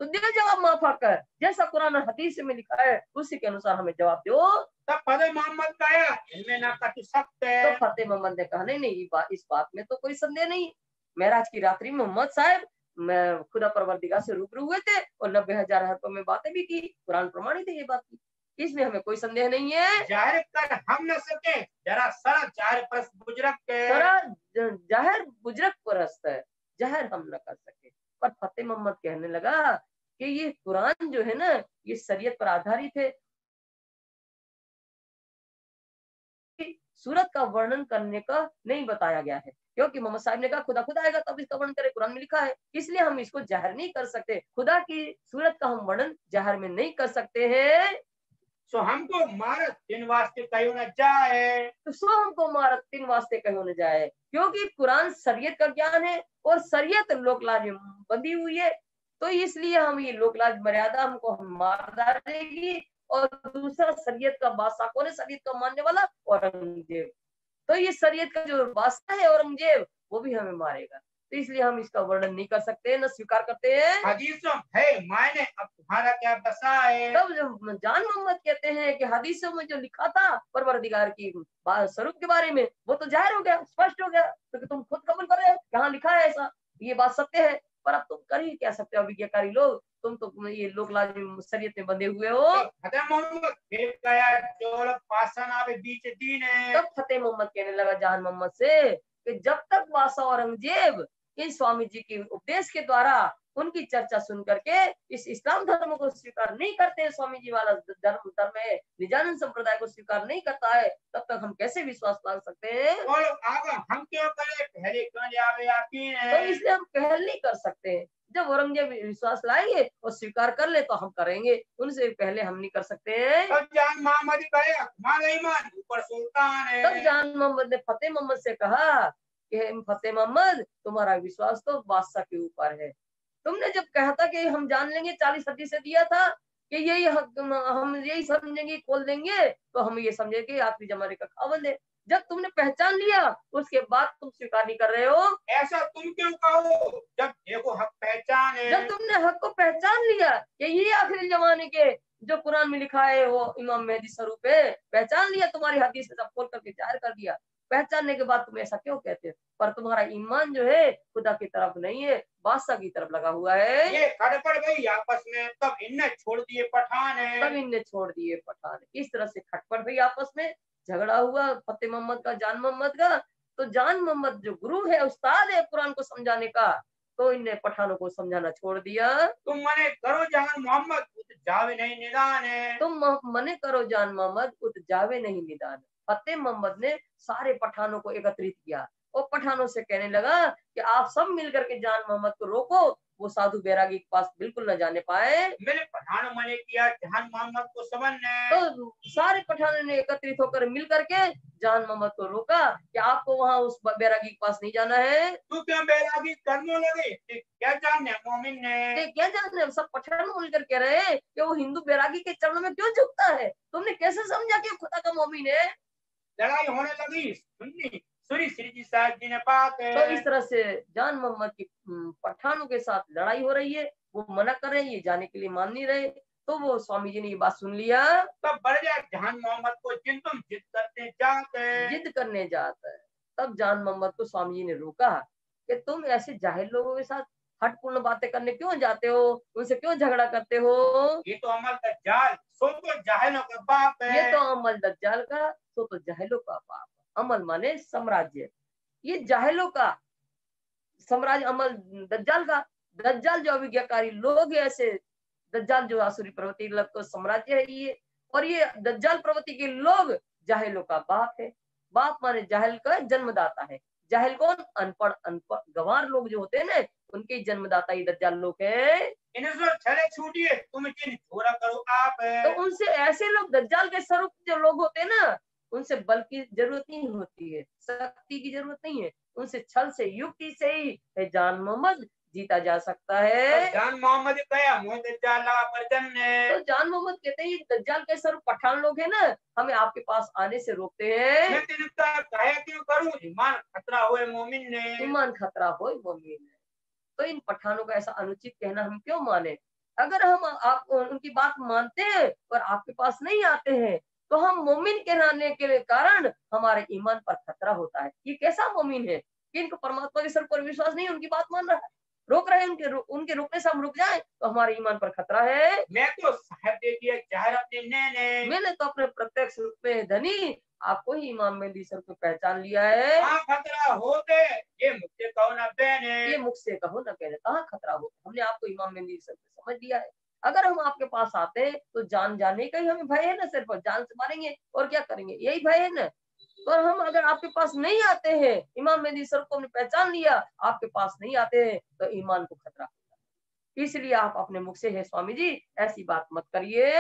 तो दिल जवाब माफक है, जैसा कुरान और हदीस में लिखा है उसी के अनुसार हमें जवाब दो। तब फतेह मोहम्मद कहा इनमें ना कछु सख्त है। तो फतेह मोहम्मद ने कहा, नहीं नहीं, इस बात में तो कोई संदेह नहीं। मेराज की रात्रि में मोहम्मद साहब मैं खुदा परवरदिगार से रूबरू हुए थे और 90,000 हरफों में बातें भी की, कुरान प्रमाणित है ये बात की, इसमें हमें कोई संदेह नहीं है। जाहिर कर हम न सके, जरा सरा जाहिर परस बुजरक के। जरा जाहिर बुजरक परस्त है, जाहिर हम न कर सके। पर फतेह मोहम्मद कहने लगा कि ये कुरान जो है ना, ये शरीयत पर आधारित है, सूरत का वर्णन करने का नहीं बताया गया है, क्योंकि मोहम्मद साहब ने कहा खुदा खुदा आएगा तब इसका वर्णन करे, कुरान में लिखा है, इसलिए हम इसको जाहिर नहीं कर सकते। खुदा की सूरत का हम वर्णन जाहिर में नहीं कर सकते हैं। सो हमको मारत दिन वास्ते कहो न जाए। तो सो हमको मारत तीन वास्ते कहो न जाए, क्योंकि कुरान शरीयत का ज्ञान है और शरीयत लोकलाज में बंधी हुई है, तो इसलिए हम ये लोकलाज मर्यादा हमको हम मार डालेगी। और दूसरा शरीयत का बादशाह कौन है, शरीयत का मानने वाला औरंगजेब, तो ये शरीयत का जो बादशाह है औरंगजेब वो भी हमें मारेगा, तो इसलिए हम इसका वर्णन नहीं कर सकते, न स्वीकार करते हैं। हदीसों है मायने अब तुम्हारा क्या बसा है। तब जो जान मोहम्मद कहते हैं कि हदीसों में जो लिखा था परवरदिगार की स्वरूप के बारे में, वो तो जाहिर हो गया, स्पष्ट हो गया, तो तुम खुद कबूल कर रहे हो कहाँ लिखा है ऐसा, ये बात सत्य है। पर अब तुम कर ही क्या सकते हो विज्ञाकारी लोग, तुम तो ये लोग लाजिम शरीयत में बंधे हुए हो। फतेह मोहम्मद फिर गया जोड़ पासन आवे बीच दीन है। तब फतेह मोहम्मद कहने लगा जान मोहम्मद से कि जब तक बादशाह औरंगजेब इन स्वामी जी के उपदेश के द्वारा उनकी चर्चा सुन करके इस इस्लाम धर्म को स्वीकार नहीं करते, स्वामी जी वाला धर्म है, निजानंद संप्रदाय को स्वीकार नहीं करता है, तब तक हम कैसे विश्वास मान सकते हैं। और आगे हम क्यों करें, पहले क्यों आवे यकीन तो है। इसलिए हम पहल नहीं कर सकते, जब औरंगजेब विश्वास लाएंगे और स्वीकार कर ले तो हम करेंगे, उनसे पहले हम नहीं कर सकते हैं। तब जान मोहम्मद गया तुम्हारा ईमान ऊपर सुल्तान है। तब जान मोहम्मद ने फतेह मोहम्मद से कहा कि फतेह मोहम्मद तुम्हारा विश्वास तो बादशाह के ऊपर है, तुमने जब कहा था कि हम जान लेंगे 40 हदीस से दिया था कि यही हम यही समझेंगे खोल देंगे, तो हम ये समझेंगे आखिरी जमाने का खावंद है, जब तुमने पहचान लिया उसके बाद तुम स्वीकार नहीं कर रहे हो। ऐसा तुम क्यों कहो, जब देखो हक पहचान है। जब तुमने हक को पहचान लिया कि ये आखिरी जमाने के जो कुरान में लिखा है वो इमाम मेहदी स्वरूप है, पहचान लिया, तुम्हारी हदीस से सब खोल करके जाहिर कर दिया, पहचानने के बाद तुम ऐसा क्यों कहते हो। पर तुम्हारा ईमान जो है खुदा की तरफ नहीं है, बादशाह की तरफ लगा हुआ है। ये खड़पड़ गई आपस में, तब इनने छोड़ दिए पठान है। तब इनने छोड़ दिए पठान। इस तरह से खटपट हुई आपस में, झगड़ा हुआ फतेह मोहम्मद का जान मोहम्मद का। तो जान मोहम्मद जो गुरु है, उस्ताद है कुरान को समझाने का, तो इनने पठानों को समझाना छोड़ दिया। तुम मने करो जान मोहम्मद उत जावे नहीं निदान है। तुम मने करो जान मोहम्मद उत जावे नहीं निदान। फतेह मोहम्मद ने सारे पठानों को एकत्रित किया और पठानों से कहने लगा कि आप सब मिलकर के जान मोहम्मद को रोको, वो साधु बैरागी के पास बिल्कुल न जाने पाए। मेरे पठानों मने किया जान मोहम्मद को समझने। तो सारे पठानों ने एकत्रित होकर मिल करके जान मोहम्मद को रोका कि आपको वहां उस बैरागी के पास नहीं जाना है। तू क्यों बैरागी करने लगे? क्या जानने मोमिन ने? क्या जानते, सब पठान मिलकर कह रहे हैं कि वो हिंदू बैरागी के चरणों में क्यों झुकता है? तुमने कैसे समझा कि खुदा का मोमिन है? लड़ाई होने लगी। सुन्नी सूरी श्री जी साहब जी ने बात है। तो इस तरह से जान मोहम्मद की पठानों के साथ लड़ाई हो रही है, वो मना कर रहे हैं, ये जाने के लिए मान नहीं रहे। तो वो स्वामी जी ने ये बात सुन लिया। तब बढ़ जाए जान मोहम्मद को जिन तुम जिद करते जाते। जिद करने जाता है। तब जान मोहम्मद को स्वामी जी ने रोका कि तुम ऐसे जाहिल लोगों के साथ हटपूर्ण बातें करने क्यों जाते हो, उनसे क्यों झगड़ा करते हो? ये तो अमल दज्जाल सो तो जाहिलों का बाप है। ये तो अमल दज्जाल का, सो तो जाहिलों का बाप। अमल माने साम्राज्य, ये जाहिलों का साम्राज्य अमल दज्जाल का। दज्जाल जो अविज्ञाकारी लोग है, ऐसे दज्जाल जो आसुरी प्रवृत्ति को साम्राज्य है ये, और ये दज्जाल प्रवृत्ति के लोग जाहिलों का बाप है। बाप माने जाहिल का जन्मदाता है। जाहिल कौन? अनपढ़ अनपढ़ गंवार लोग जो होते हैं ना, उनके जन्मदाता ही दज्जाल लोग है। इन्हें जो छले छूटिए तुम जिन छोरा करो आप है। तो उनसे ऐसे लोग दज्जाल के स्वरूप जो लोग होते हैं ना, उनसे बल की जरूरत नहीं होती है, शक्ति की जरूरत नहीं है, उनसे छल से युक्ति से ही है जान मोहम्मद जीता जा सकता है। जान मोहम्मद कया मुंह दज्जाल लगा परजन ने। तो जान मोहम्मद कहते हैं दज्जाल के स्वरूप पठान लोग हैं ना, हमें आपके पास आने से रोकते हैं। मैं तिनका कहे क्यों करूं? ईमान खतरा हुए मोमिन ने। ईमान खतरा हो मोमिन ने। तो इन पठानों का ऐसा अनुचित कहना हम क्यों माने? अगर हम आप उनकी बात मानते हैं और आपके पास नहीं आते हैं, तो हम मोमिन कहलाने के कारण हमारे ईमान पर खतरा होता है। ये कैसा मोमिन है कि इनको परमात्मा के सर पर विश्वास नहीं, उनकी बात मान रहा है, रोक रहे हैं, उनके रुकने से हम रुक जाएं तो हमारे ईमान पर खतरा है। मैं तो साहब दे दिया जाहिर अपने ने। मैंने तो अपने प्रत्यक्ष रूप में धनी आपको ही इमाम मेहदी सर को पहचान लिया है। हाँ खतरा होते ये मुझसे कहो ना बहने। ये मुख से कहो ना कहने, कहाँ खतरा हो, हमने आपको इमाम मेहदी सर को समझ लिया है। अगर हम आपके पास आते हैं तो जान जाने का ही हमें भय है ना, सिर्फ जान से मारेंगे और क्या करेंगे, यही भय है ना। पर हम अगर आपके पास नहीं आते हैं, इमाम मेहदी सर को हमने पहचान लिया, आपके पास नहीं आते हैं तो ईमान को खतरा होता है। इसलिए आप अपने मुख से है स्वामी जी ऐसी बात मत करिए।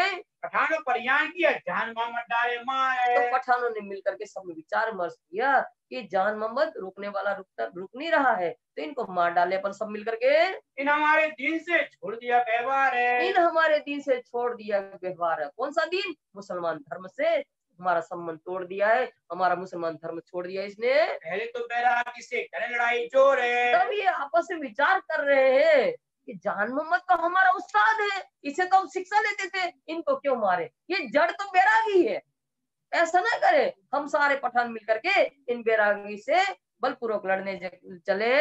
पठानों पर यान किया जान मोहम्मद डाले मारे। तो पठानों ने मिलकर के सब विचार विमर्श किया कि जान मोहम्मद रुकने वाला रुक नहीं रहा है, तो इनको मार डाले अपन सब मिलकर के। इन हमारे दीन से छोड़ दिया व्यवहार है। इन हमारे दीन से छोड़ दिया व्यवहार है। कौन सा दीन? मुसलमान धर्म से हमारा संबंध तोड़ दिया है, हमारा मुसलमान धर्म छोड़ दिया इसने। पहले तो बैरागी से करे लड़ाई जोर है। तब ये आपस में विचार कर रहे हैं कि जान मोहम्मद तो हमारा उस्ताद है, इसे तो हम शिक्षा लेते थे, इनको क्यों मारे, ये जड़ तो बैरागी है। ऐसा ना करे, हम सारे पठान मिलकर के इन बैरागी से बलपूर्वक लड़ने चले।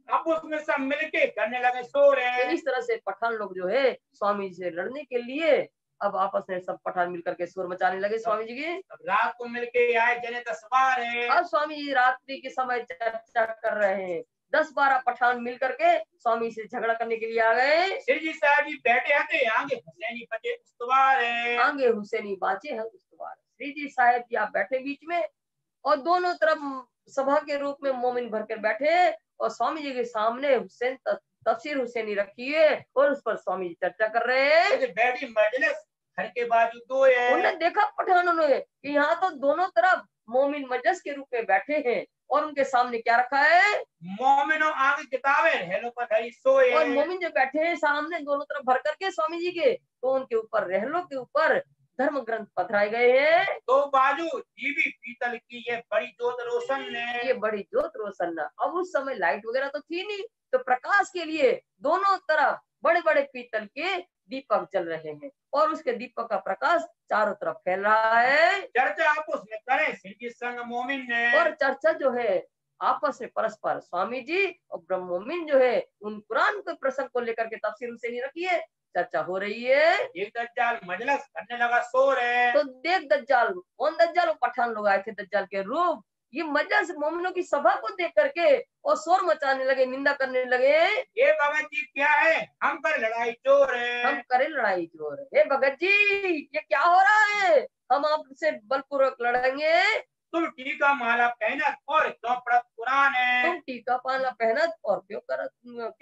अब उसमें सब मिलके करने लगे शोर है। इस तरह से पठान लोग जो है स्वामी जी से लड़ने के लिए अब आपस में सब पठान मिलकर के शोर मचाने लगे स्वामी जी की। रात को मिलके आए जने 10 है। अब स्वामी जी रात्रि के समय चर्चा कर रहे हैं। 10-12 पठान मिलकर के स्वामी से झगड़ा करने के लिए आ गए। श्री जी साहब जी बैठे हैं आगे हुसैनी बचे उस्तवार है। आगे हुसैनी बाचे हैं उस्तवार। श्री जी साहब जी आप बैठे बीच में और दोनों तरफ सभा के रूप में मोमिन भर कर बैठे और स्वामी जी के सामने हुसैन तफसीर हुसैनी रखी है और उस पर स्वामी जी चर्चा कर रहे हैं। बैठी मजलिस घर के बाजू दो है। उन्होंने देखा पठानों ने कि यहाँ तो दोनों तरफ मोमिन मजलिस के रूप में बैठे हैं और उनके सामने क्या रखा है? मोमिनों आगे किताबें रहलों पर धरी सोए। और मोमिन जो बैठे हैं सामने दोनों तरफ भर करके स्वामी जी के, तो उनके ऊपर रहलों के ऊपर धर्म ग्रंथ पथराए गए हैं। दो बाजू जीवी पीतल की ये बड़ी जोत रोशन है। ये बड़ी जोत रोशन है। अब उस समय लाइट वगैरह तो थी नहीं, तो प्रकाश के लिए दोनों तरफ बड़े बड़े पीतल के दीपक जल रहे हैं और उसके दीपक का प्रकाश चारों तरफ फैल रहा है। चर्चा आपस में करें सिद्धि संग मोमिन ने। और चर्चा जो है आपस में परस्पर स्वामी जी और ब्रह्म मोमिन जो है उन कुरान के प्रसंग को लेकर के तफसीर से नहीं रखी है, चर्चा हो रही है। एक दज्जाल मजलिस करने लगा शोर है। तो देख दज्जाल, कौन दज्जाल? पठान लोग आए थे दज्जाल के रूप, ये मजलिस मोमिनों की सभा को देख करके और शोर मचाने लगे, निंदा करने लगे। ये भगत जी क्या है, हम पर लड़ाई चोर है। हम करे लड़ाई जोर, हे भगत जी ये क्या हो रहा है, हम आपसे बलपूर्वक लड़ेंगे। तुम टीका माला पहनत और क्यों पढ़त कुरान है। तुम टीका पाला पहनत और क्यों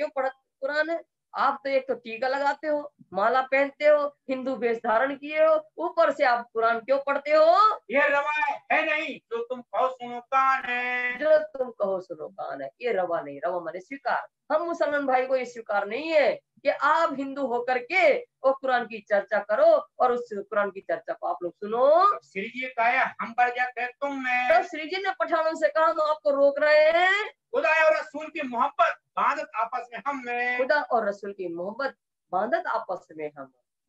पढ़त कुरान है। आप तो एक तो टीका लगाते हो, माला पहनते हो, हिंदू वेश धारण किए हो, ऊपर से आप कुरान क्यों पढ़ते हो। ये रवा है नहीं जो तुम कहो सुनो कान है। जो तुम कहो सुनो कान है, ये रवा नहीं, रवा माने स्वीकार। हम मुसलमान भाई को ये स्वीकार नहीं है कि आप हिंदू होकर के और कुरान की चर्चा करो और उस कुरान की चर्चा को आप लोग सुनो। श्री जी कहा हम पर क्या कह तुम में। तो श्री जी ने पठानों से कहा हम आपको रोक रहे हैं। खुदा और रसूल की मोहब्बत बांधत आपस में हम में। खुदा और रसूल की मोहब्बत बांधत आपस में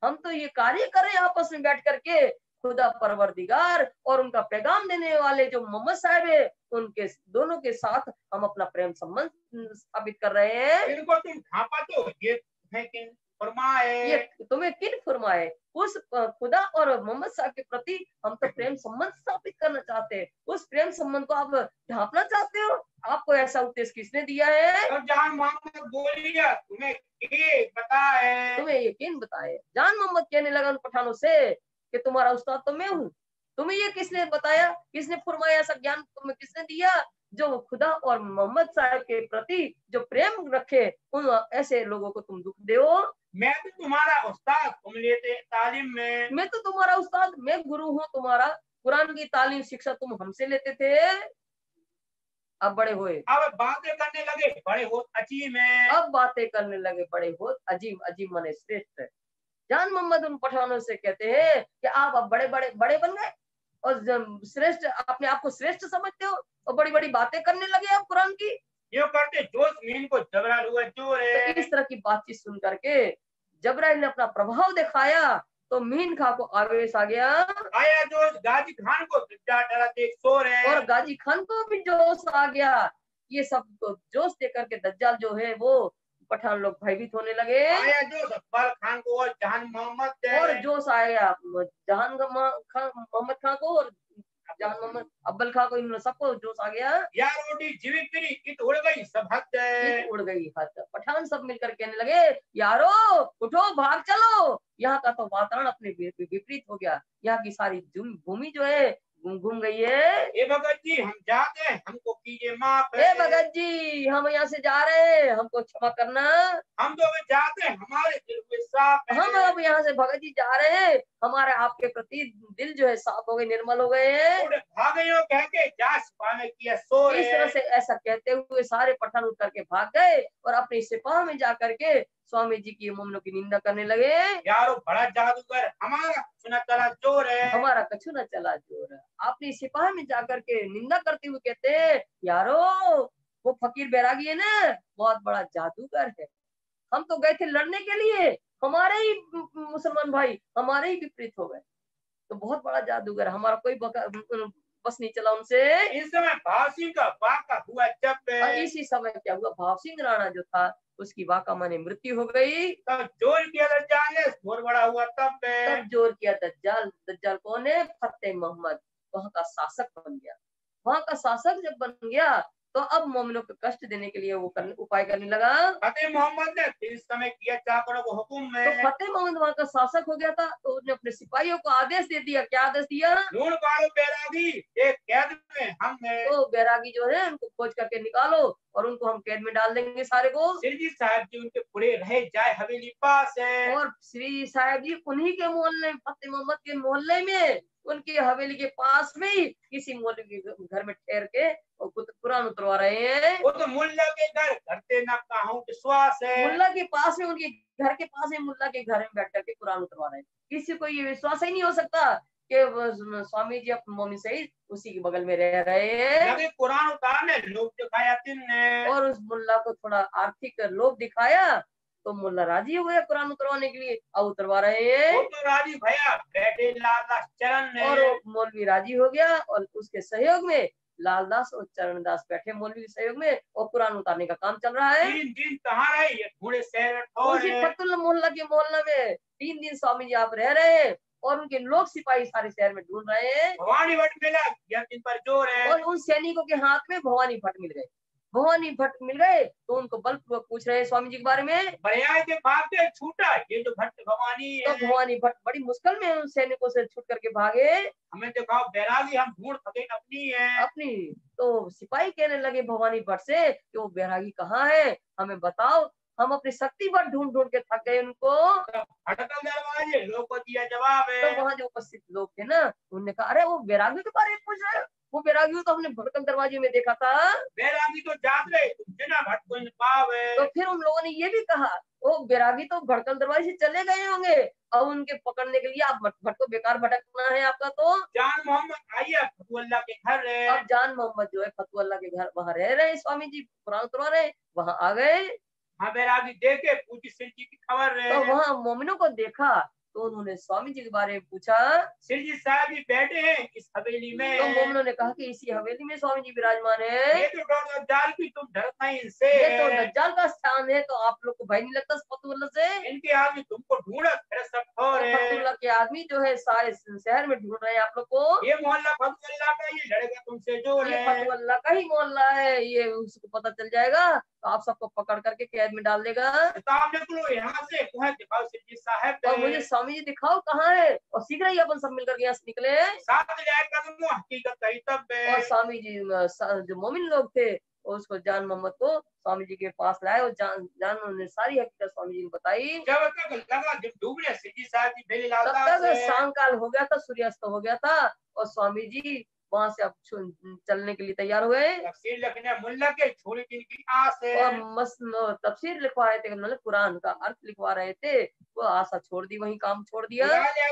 हम तो ये कार्य कर रहे हैं आपस में बैठ करके। खुदा परवरदिगार और उनका पैगाम देने वाले जो मोहम्मद साहब है, उनके दोनों के साथ हम अपना प्रेम संबंध स्थापित कर रहे हैं। इनको तुम ढांपा तो ये है कि फरमाए। ये तुम्हें किन फरमाए, उस खुदा और मोहम्मद साहब के प्रति हम तो प्रेम संबंध स्थापित करना चाहते हैं। उस प्रेम संबंध को आप ढांपना चाहते हो। आपको ऐसा उपदेश किसने दिया है। तब जान मोहम्मद बोलिया तुम्हें ये बताए। तुम्हें यकीन बताए। जान मोहम्मद कहने लगा उन पठानों से कि तुम्हारा उस्ताद तो मैं हूँ। तुम्हें ये किसने बताया, किसने फरमाया, ऐसा ज्ञान तुम्हें किसने दिया। जो खुदा और मोहम्मद साहब के प्रति जो प्रेम रखे, उन ऐसे लोगों को तुम दुख दो। मैं तो तुम्हारा उस्ताद, तुम लेते तालीम में। मैं तो तुम्हारा उस्ताद, मैं गुरु हूँ तुम्हारा। कुरान की तालीम शिक्षा तुम हमसे लेते थे, अब बड़े हुए। अब बातें करने लगे बड़े हो अजीम है। अब बातें करने लगे बड़े हो अजीम। अजीम माने श्रेष्ठ। जान मोहम्मद उन पठानों से कहते हैं कि आप अब बड़े बड़े बड़े बन गए और श्रेष्ठ, अपने आप को श्रेष्ठ समझते हो और बड़ी बड़ी बातें करने लगे आप कुरान की। यो करते जो जमीन को जबराल हुआ जोर है। तो इस तरह की बातचीत सुन करके जबराइल ने अपना प्रभाव दिखाया तो मीन खां को आवेश आ गया। आया जो गाजी खान को दज्जाल डरा देख सो रहे। और गाजी खान को भी जोश आ गया। ये सब तो जोश देकर के दज्जाल जो है वो पठान लोग भयभीत होने लगे। आया जो अब्बाल खान को और जहान मोहम्मद और जोश आया जहान मोहम्मद खान को और जहान मोहम्मद अब्बल खान को, इन सबको जोश आ गया। यार रोटी जीवित करी इत उड़ गई सब हद है। उड़ गई हद। पठान सब मिलकर कहने लगे यारो उठो भाग चलो। यहाँ का तो वातावरण अपने विपरीत हो गया। यहाँ की सारी भूमि जो है घूम गई है। ए भगत जी हम जाते हैं, हमको कीजिए माफ। ए भगत जी हम यहाँ से जा रहे हैं, हमको क्षमा करना। हम तो जाते हैं, हमारे दिल में साफ है। हम अब यहाँ से भगत जी जा रहे हैं, हमारे आपके प्रति दिल जो है साफ हो गए, निर्मल हो गए हैं। भागयो कह के जा सिपाह में किया सो रहे। इस तरह से ऐसा कहते हुए सारे पठान उठ करके भाग गए और अपने सिपाह में जा करके स्वामी जी की मोमनों की निंदा करने लगे। यारो बड़ा जादूगर, हमारा सुना चला जोर है। हमारा कछु न चला जोर है। अपनी सिपाह में जाकर के निंदा करते हुए कहते हैं यारो वो फकीर बैरागी है ना, बहुत बड़ा जादूगर है। हम तो गए थे लड़ने के लिए, हमारे ही मुसलमान भाई हमारे ही विपरीत हो गए। तो बहुत बड़ा जादूगर, हमारा कोई बस नहीं चला उनसे। इस समय भाव सिंह का वाका हुआ जब इसी समय क्या हुआ, भाव सिंह राणा जो था उसकी वाका माने मृत्यु हो गई। तब जोर किया दज्जाल ने, जोर बड़ा हुआ तब जोर किया दज्जाल। दज्जाल कौन है, फतेह मोहम्मद वहां का शासक बन गया। वहां का शासक जब बन गया तो अब मोमिनों को कष्ट देने के लिए वो उपाय करने लगा। फतेह मोहम्मद ने इस समय किया चाकरों को हुक्म में। तो फतेह मोहम्मद वहां का शासक हो गया था तो उसने अपने सिपाहियों को आदेश दे दिया। क्या आदेश दिया, ढूंढ पालो बैरागी एक कैद में हम है। तो बैरागी जो है उनको खोज करके निकालो और उनको हम कैद में डाल देंगे सारे को। श्री साहब जी उनके पूरे रह जाए हवेली पास है। और श्री साहब जी उन्हीं के मोहल्ले, फतेह मोहम्मद के मोहल्ले में, उनकी हवेली के पास में ही किसी मौलवी के घर में ठहर के और कुरान उतरवा रहे हैं। वो तो मुल्ला के घर करते ना कहूँ विश्वास है। मुल्ला के पास में, उनके घर के पास में मुल्ला के घर में बैठ करके कुरान उतरवा रहे हैं। किसी को ये विश्वास ही नहीं हो सकता कि स्वामी जी अपने मोमिन सहित उसी के बगल में रह रहे हैं। लगे कुरान उतारने लोग दिखाया तिन्ने। और उस मुल्ला को थोड़ा आर्थिक लोभ दिखाया तो मुल्ला राजी हो गया कुरान उतरवाने के लिए, अब उतरवा रहे हैं। वो तो राजी भैया बैठे लालदास चरण और मौलवी राजी हो गया और उसके सहयोग में लालदास और चरणदास बैठे मौलवी के सहयोग में और कुरान उतारने का काम चल रहा है। 3 दिन कहाँ रहे ये थोड़े शहर उसी फतुल्ला मोहल्ला के मोहल्ला में 3 दिन स्वामी जी आप रह रहे हैं और उनके लोग सिपाही सारे शहर में ढूंढ रहे हैं। भवानी वट मेला दिन पर जोर है। और उन सैनिकों के हाथ में भवानी भट्ट मिल गए। भवानी भट्ट मिल गए तो उनको बलपूर्वक पूछ रहे हैं स्वामी जी के बारे में। बड़िया के भागते छूटा, ये जो भट्ट भवानी तो है। भवानी भट्ट बड़ी मुश्किल में उन सैनिकों से छूट करके भागे। हमें दिखाओ बैरागी, हम ढूंढ सके अपनी है। अपनी तो सिपाही कहने लगे भवानी भट्ट से कि वो बैरागी कहाँ है, हमें बताओ, हम अपनी शक्ति पर ढूंढ ढूंढ के थक गए उनको। भटकल दरवाजे लोग को दिया जवाब तो है। वहां जो उपस्थित लोग थे ना, उन्होंने कहा अरे वो बैरागी के बारे में पूछ रहे हो, वो बैरागी तो हमने भटकल दरवाजे में देखा था। बैरागी तो जात रहे, तुम बिना भट्ट को इन पाव तो है। फिर उन लोगों ने ये भी कहा वो बैरागी तो भटकल दरवाजे से चले गए होंगे, अब उनके पकड़ने के लिए आप भट्ट को बेकार भटकना है आपका। तो जान मोहम्मद आइए फतुअल्लाह के घर है। अब जान मोहम्मद जो है फतुअल्लाह के घर वहां रह रहे स्वामी जी, कुरान सुना रहे, वहां आ गए। हाँ बैरागी देखे पूछी सिर जी की खबर है। तो वहां मोमिनों को देखा तो उन्होंने स्वामी जी के बारे में पूछा। सिर जी साहब भी बैठे हैं इस हवेली में। तो मोमिनों ने कहा कि इसी हवेली में स्वामी जी विराजमान है। ये तो डॉक्टर दज्जाल की, तुम डरता ही इनसे ये तो है। दज्जाल का स्थान है, तो आप लोग को भय नहीं लगता फतुल्लाह से? इनके आदमी तुमको ढूंढत फिर सब ठोर तो है। फतुल्लाह के आदमी जो है सारे शहर में ढूंढ रहे हैं आप लोग को। ये मोहल्ला फतुअल्लाह का, ये लड़का तुमसे जोर ये है। फतुल्लाह का ही मोहल्ला है, ये उसको पता चल जाएगा तो आप सबको पकड़ करके कैद में डाल देगा। किताब निकलो यहाँ से, तुम्हें दिखाओ सिर जी साहब और मुझे स्वामी जी दिखाओ कहाँ है, और शीघ्र ही अपन सब मिलकर यहाँ से निकले। साथ ले कदम हकीकत कही तब और स्वामी जी जो मोमिन लोग थे उसको जान मोहम्मद को स्वामी जी के पास लाए और जान उन्होंने सारी हकीकत स्वामी जी को बताई। जब तक लगा जब डूबने सिर जी साहब की बेली तब लालदास तक है। सांकाल हो गया था, सूर्यास्त हो गया था और स्वामी जी वहां से अब चलने के लिए तैयार हुए। तफसीर लिखने मुल्ला के छोड़ी दिन की आस है। और तफसीर लिखवा रहे थे, मतलब कुरान का अर्थ लिखवा रहे थे, वो आशा छोड़ दी, वही काम छोड़ दिया।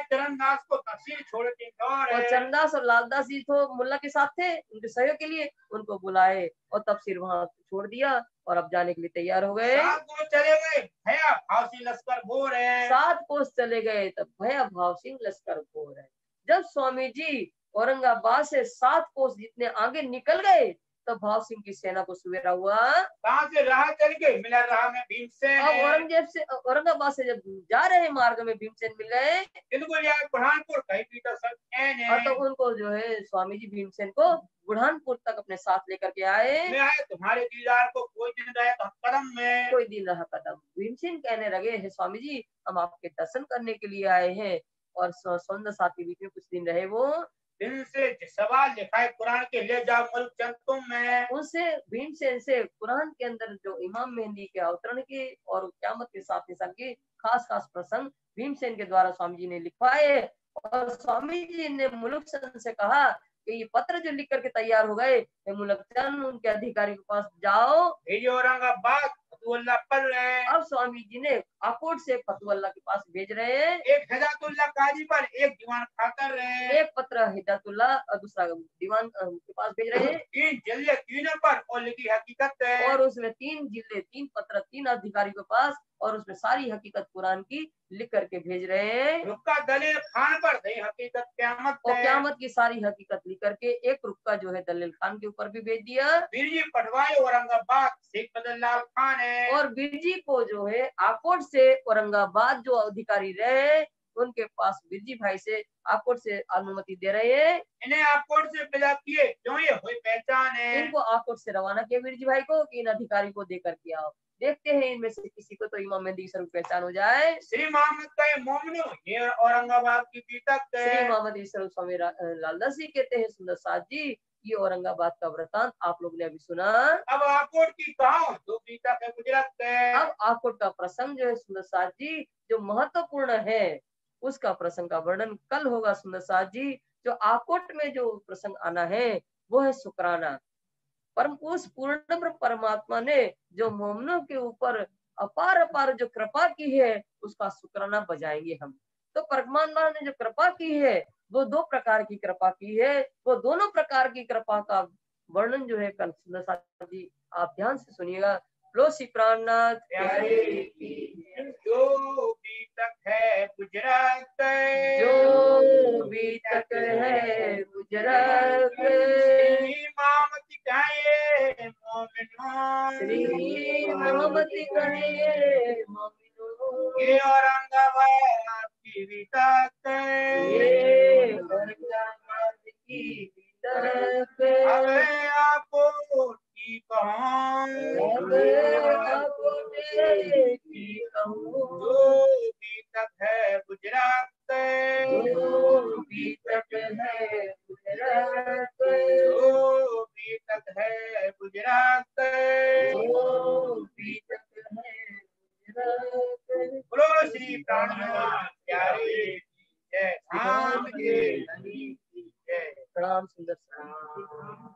चरणदास को तफसीर छोड़ के और चरणदास और लालदास जी तो मुल्ला के साथ थे उनके सहयोग के लिए, उनको बुलाए और तफसीर वहां छोड़ दिया और अब जाने के लिए तैयार हो गए। 7 कोस चले गए, भैया भाव सिंह लश्कर भोर है। 7 कोस चले गए तब भैया भाव सिंह लश्कर भोर है। जब स्वामी जी औरंगाबाद से 7 कोस जितने आगे निकल गए तब भाव सिंह की सेना को सवेरा हुआ। कहाँ से राह चल के मिला राह में भीमसेन। अब औरंगाबाद से जब जा रहे मार्ग में भीमसेन मिल गए। इनको लिया बुरहानपुर कहीं भी तो सब है। और तो उनको जो है स्वामी जी भीमसेन को बुरहानपुर तक अपने साथ लेकर के आए। मैं आए तुम्हारे दीदार को कोई दिन रहे तो कदम में। कोई दिन रहा कदम। भीमसेन कहने लगे है स्वामी जी हम आपके दर्शन करने के लिए आए हैं। और सौंदर्य साथ के बीच में कुछ दिन रहे वो। दिन से सवाल लिखा है कुरान के ले जाओ मुल्क चंद तुम में। उनसे भीमसेन से कुरान के अंदर जो इमाम मेहंदी के अवतरण के और क़यामत के साथ के खास खास प्रसंग भीमसेन के द्वारा स्वामी जी ने लिखवाए। और स्वामी जी ने मुल्क चंद से कहा कि ये पत्र जो लिख करके तैयार हो गए, मुल्क चंद उनके अधिकारी के पास जाओ। औरंगाबाद फतुअल्लाह पढ़ रहे हैं। अब स्वामी जी ने आकोट से फतुअल्लाह के पास भेज रहे हैं। एक हिदायतुल्लाह काजी पर एक दीवान खातर रहे हैं। एक पत्र हिदायतुल्लाह और दूसरा दीवान के पास भेज रहे हैं। 3 जिले 3 पर और लिखी हकीकत है। और उसमें 3 जिले 3 पत्र 3 अधिकारियों के पास और उसमें सारी हकीकत कुरान की लिख करके भेज रहे हैं। रुक्का दलील खान पर दही हकीकत क़यामत और क़यामत की सारी हकीकत लिख करके एक रुक्का जो है दलील खान के ऊपर भी भेज दिया। बिरजी पटवाई औरंगाबाद शेख बदल्लाल खान है। और बिरजी को जो है आकोट से औरंगाबाद जो अधिकारी रहे उनके पास बिरजी भाई से आकोट से अनुमति दे रहे हैं। इन्हें आकोट से बिला किए क्यों ये हुई पहचान है। इनको आकोट से रवाना किया बिरजी भाई को कि इन अधिकारी को देकर के आओ, देखते हैं इनमें से किसी को तो इमाम मेहंदी की स्वरूप पहचान हो जाए। श्री मोहम्मद का ये मोमिनो ये औरंगाबाद की पीतक है। श्री मोहम्मद ईश्वर स्वामी लालदास जी कहते हैं सुंदर साथ जी ये औरंगाबाद का वृतांत आप लोग ने अभी सुना। अब आकोट की कहा जो पीतक है गुजरात है। अब आकोट का प्रसंग जो है सुंदर साथ जी जो महत्वपूर्ण है उसका प्रसंग का वर्णन कल होगा सुंदर साथ जी। जो आकोट में जो प्रसंग आना है वो है शुक्राना। परम उस पूर्ण परमात्मा ने जो मोमिनों के ऊपर अपार अपार जो कृपा की है उसका शुक्राना बजाएंगे हम। तो परमात्मा ने जो कृपा की है वो 2 प्रकार की कृपा की है। वो दोनों प्रकार की कृपा का वर्णन जो है कल सुंदर साथ जी आप ध्यान से सुनिएगा। लो सी प्राणनाथ प्यारे की जो भी तक है गुजरात जो भी तक है गुजरात मामती गाये मोमिनो श्री मोहम्मती कहे मोमिनो ये औरंगाबाद की वितक ये औरंगाबाद की वितक अब आपको की कहूँ जो भी तक है गुजरात जो भी तक है गुजरात बोलो श्री प्राणनाथ प्यारे की जय, धाम के धनी की जय। प्रणाम सुंदर साथ।